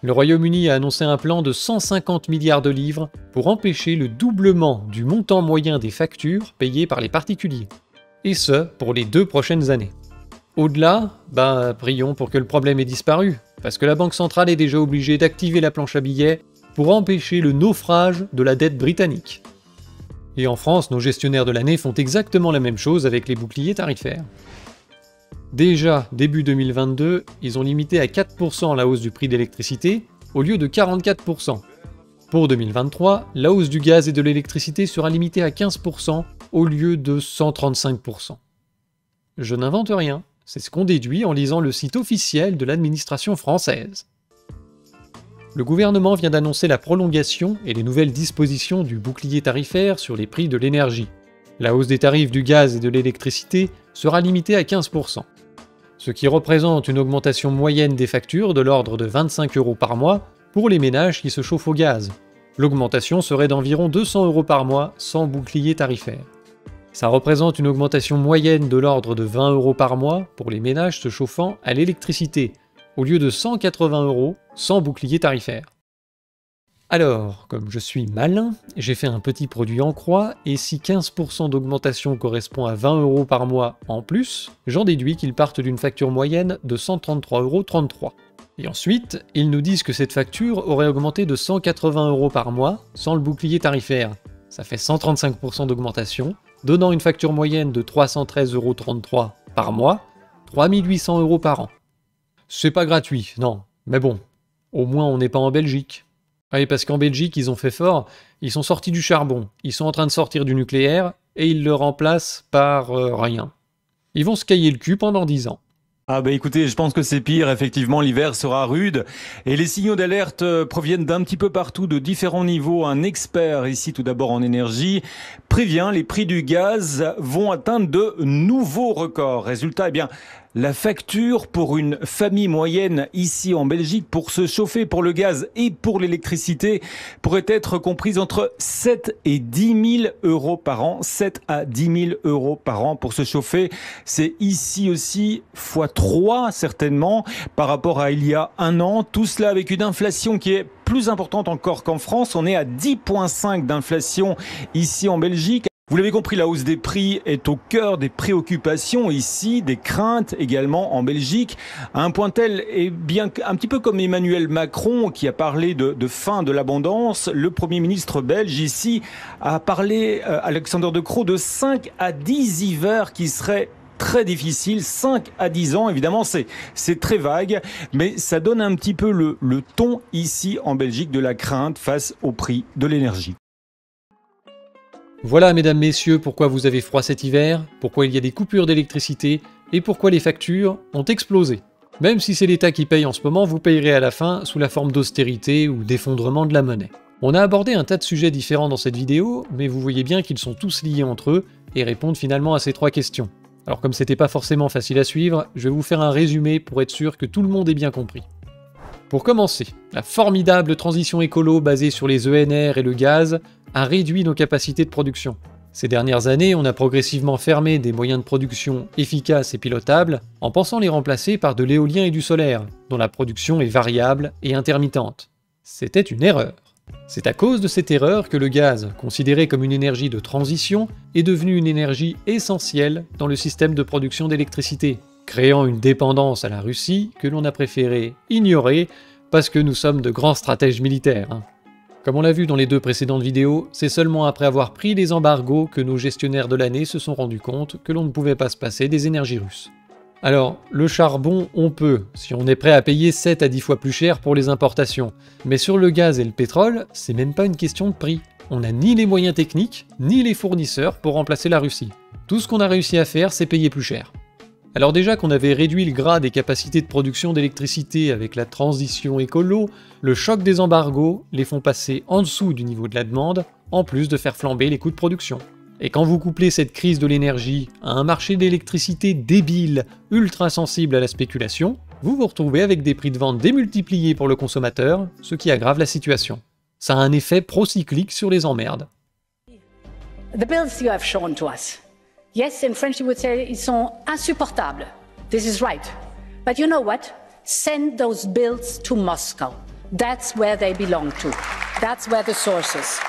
Le Royaume-Uni a annoncé un plan de 150 milliards de livres pour empêcher le doublement du montant moyen des factures payées par les particuliers. Et ce, pour les 2 prochaines années. Au-delà, prions pour que le problème ait disparu, parce que la Banque centrale est déjà obligée d'activer la planche à billets pour empêcher le naufrage de la dette britannique. Et en France, nos gestionnaires de l'année font exactement la même chose avec les boucliers tarifaires. Déjà, début 2022, ils ont limité à 4% la hausse du prix d'électricité, au lieu de 44%. Pour 2023, la hausse du gaz et de l'électricité sera limitée à 15%, au lieu de 135%. Je n'invente rien, c'est ce qu'on déduit en lisant le site officiel de l'administration française. Le gouvernement vient d'annoncer la prolongation et les nouvelles dispositions du bouclier tarifaire sur les prix de l'énergie. La hausse des tarifs du gaz et de l'électricité sera limitée à 15%. Ce qui représente une augmentation moyenne des factures de l'ordre de 25 € par mois pour les ménages qui se chauffent au gaz. L'augmentation serait d'environ 200 € par mois sans bouclier tarifaire. Ça représente une augmentation moyenne de l'ordre de 20 € par mois pour les ménages se chauffant à l'électricité, au lieu de 180 € sans bouclier tarifaire. Alors, comme je suis malin, j'ai fait un petit produit en croix, et si 15% d'augmentation correspond à 20 € par mois en plus, j'en déduis qu'ils partent d'une facture moyenne de 133,33 €. Et ensuite, ils nous disent que cette facture aurait augmenté de 180 € par mois sans le bouclier tarifaire. Ça fait 135% d'augmentation, donnant une facture moyenne de 313,33 € par mois, 3800 € par an. C'est pas gratuit, non, mais bon, au moins on n'est pas en Belgique. Oui, parce qu'en Belgique, ils ont fait fort, ils sont sortis du charbon, ils sont en train de sortir du nucléaire, et ils le remplacent par rien. Ils vont se cailler le cul pendant 10 ans. Ah bah écoutez, je pense que c'est pire, effectivement l'hiver sera rude et les signaux d'alerte proviennent d'un petit peu partout, de différents niveaux. Un expert ici tout d'abord en énergie prévient les prix du gaz vont atteindre de nouveaux records. Résultat, eh bien la facture pour une famille moyenne ici en Belgique pour se chauffer pour le gaz et pour l'électricité pourrait être comprise entre 7 et 10 000 € par an. 7 à 10 000 € par an pour se chauffer. C'est ici aussi x3 certainement par rapport à il y a un an. Tout cela avec une inflation qui est plus importante encore qu'en France. On est à 10,5 d'inflation ici en Belgique. Vous l'avez compris, la hausse des prix est au cœur des préoccupations ici, des craintes également en Belgique, à un point tel, et bien un petit peu comme Emmanuel Macron qui a parlé de fin de l'abondance, le Premier ministre belge ici a parlé, Alexander De Croo, de 5 à 10 hivers qui seraient très difficiles, 5 à 10 ans, évidemment c'est très vague, mais ça donne un petit peu le ton ici en Belgique de la crainte face au prix de l'énergie. Voilà, mesdames, messieurs, pourquoi vous avez froid cet hiver, pourquoi il y a des coupures d'électricité et pourquoi les factures ont explosé. Même si c'est l'État qui paye en ce moment, vous payerez à la fin sous la forme d'austérité ou d'effondrement de la monnaie. On a abordé un tas de sujets différents dans cette vidéo, mais vous voyez bien qu'ils sont tous liés entre eux et répondent finalement à ces 3 questions. Alors comme c'était pas forcément facile à suivre, je vais vous faire un résumé pour être sûr que tout le monde ait bien compris. Pour commencer, la formidable transition écolo basée sur les ENR et le gaz a réduit nos capacités de production. Ces dernières années, on a progressivement fermé des moyens de production efficaces et pilotables en pensant les remplacer par de l'éolien et du solaire, dont la production est variable et intermittente. C'était une erreur. C'est à cause de cette erreur que le gaz, considéré comme une énergie de transition, est devenu une énergie essentielle dans le système de production d'électricité, créant une dépendance à la Russie que l'on a préféré ignorer parce que nous sommes de grands stratèges militaires. Comme on l'a vu dans les 2 précédentes vidéos, c'est seulement après avoir pris les embargos que nos gestionnaires de l'année se sont rendus compte que l'on ne pouvait pas se passer des énergies russes. Alors, le charbon, on peut, si on est prêt à payer 7 à 10 fois plus cher pour les importations. Mais sur le gaz et le pétrole, c'est même pas une question de prix. On n'a ni les moyens techniques, ni les fournisseurs pour remplacer la Russie. Tout ce qu'on a réussi à faire, c'est payer plus cher. Alors déjà qu'on avait réduit le gras des capacités de production d'électricité avec la transition écolo, le choc des embargos les font passer en dessous du niveau de la demande, en plus de faire flamber les coûts de production. Et quand vous couplez cette crise de l'énergie à un marché d'électricité débile, ultra sensible à la spéculation, vous vous retrouvez avec des prix de vente démultipliés pour le consommateur, ce qui aggrave la situation. Ça a un effet procyclique sur les emmerdes. The bills you have shown to us. Yes, in French you would say ils sont insupportables. This is right. But you know what? Send those bills to Moscow. That's where they belong to. That's where the source is.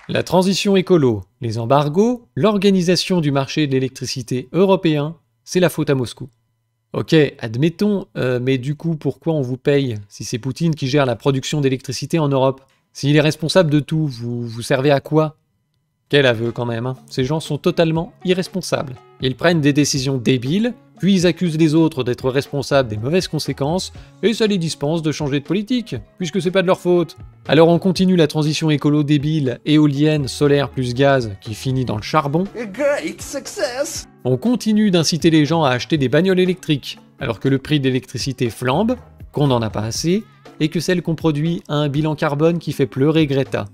La transition écolo, les embargos, l'organisation du marché de l'électricité européen, c'est la faute à Moscou. Ok, admettons, mais du coup, pourquoi on vous paye si c'est Poutine qui gère la production d'électricité en Europe? S'il est responsable de tout, vous servez à quoi? Quel aveu quand même, hein. Ces gens sont totalement irresponsables. Ils prennent des décisions débiles, puis ils accusent les autres d'être responsables des mauvaises conséquences, et ça les dispense de changer de politique, puisque c'est pas de leur faute. Alors on continue la transition écolo débile, éolienne, solaire plus gaz, qui finit dans le charbon. Great success. On continue d'inciter les gens à acheter des bagnoles électriques, alors que le prix de l'électricité flambe, qu'on n'en a pas assez, et que celle qu'on produit a un bilan carbone qui fait pleurer Greta.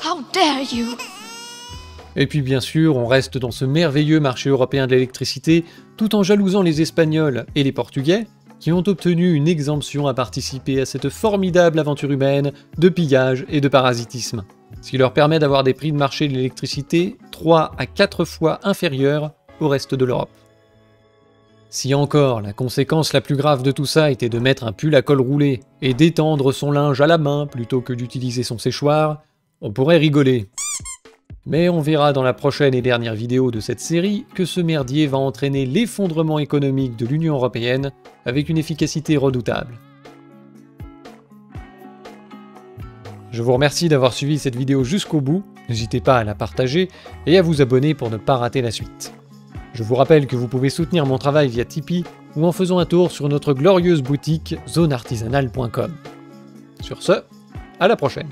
How dare you? Et puis bien sûr, on reste dans ce merveilleux marché européen de l'électricité, tout en jalousant les Espagnols et les Portugais, qui ont obtenu une exemption à participer à cette formidable aventure humaine de pillage et de parasitisme, ce qui leur permet d'avoir des prix de marché de l'électricité 3 à 4 fois inférieurs au reste de l'Europe. Si encore la conséquence la plus grave de tout ça était de mettre un pull à col roulé et d'étendre son linge à la main plutôt que d'utiliser son séchoir, on pourrait rigoler. Mais on verra dans la prochaine et dernière vidéo de cette série que ce merdier va entraîner l'effondrement économique de l'Union européenne avec une efficacité redoutable. Je vous remercie d'avoir suivi cette vidéo jusqu'au bout, n'hésitez pas à la partager et à vous abonner pour ne pas rater la suite. Je vous rappelle que vous pouvez soutenir mon travail via Tipeee ou en faisant un tour sur notre glorieuse boutique zoneartisanale.com. Sur ce, à la prochaine.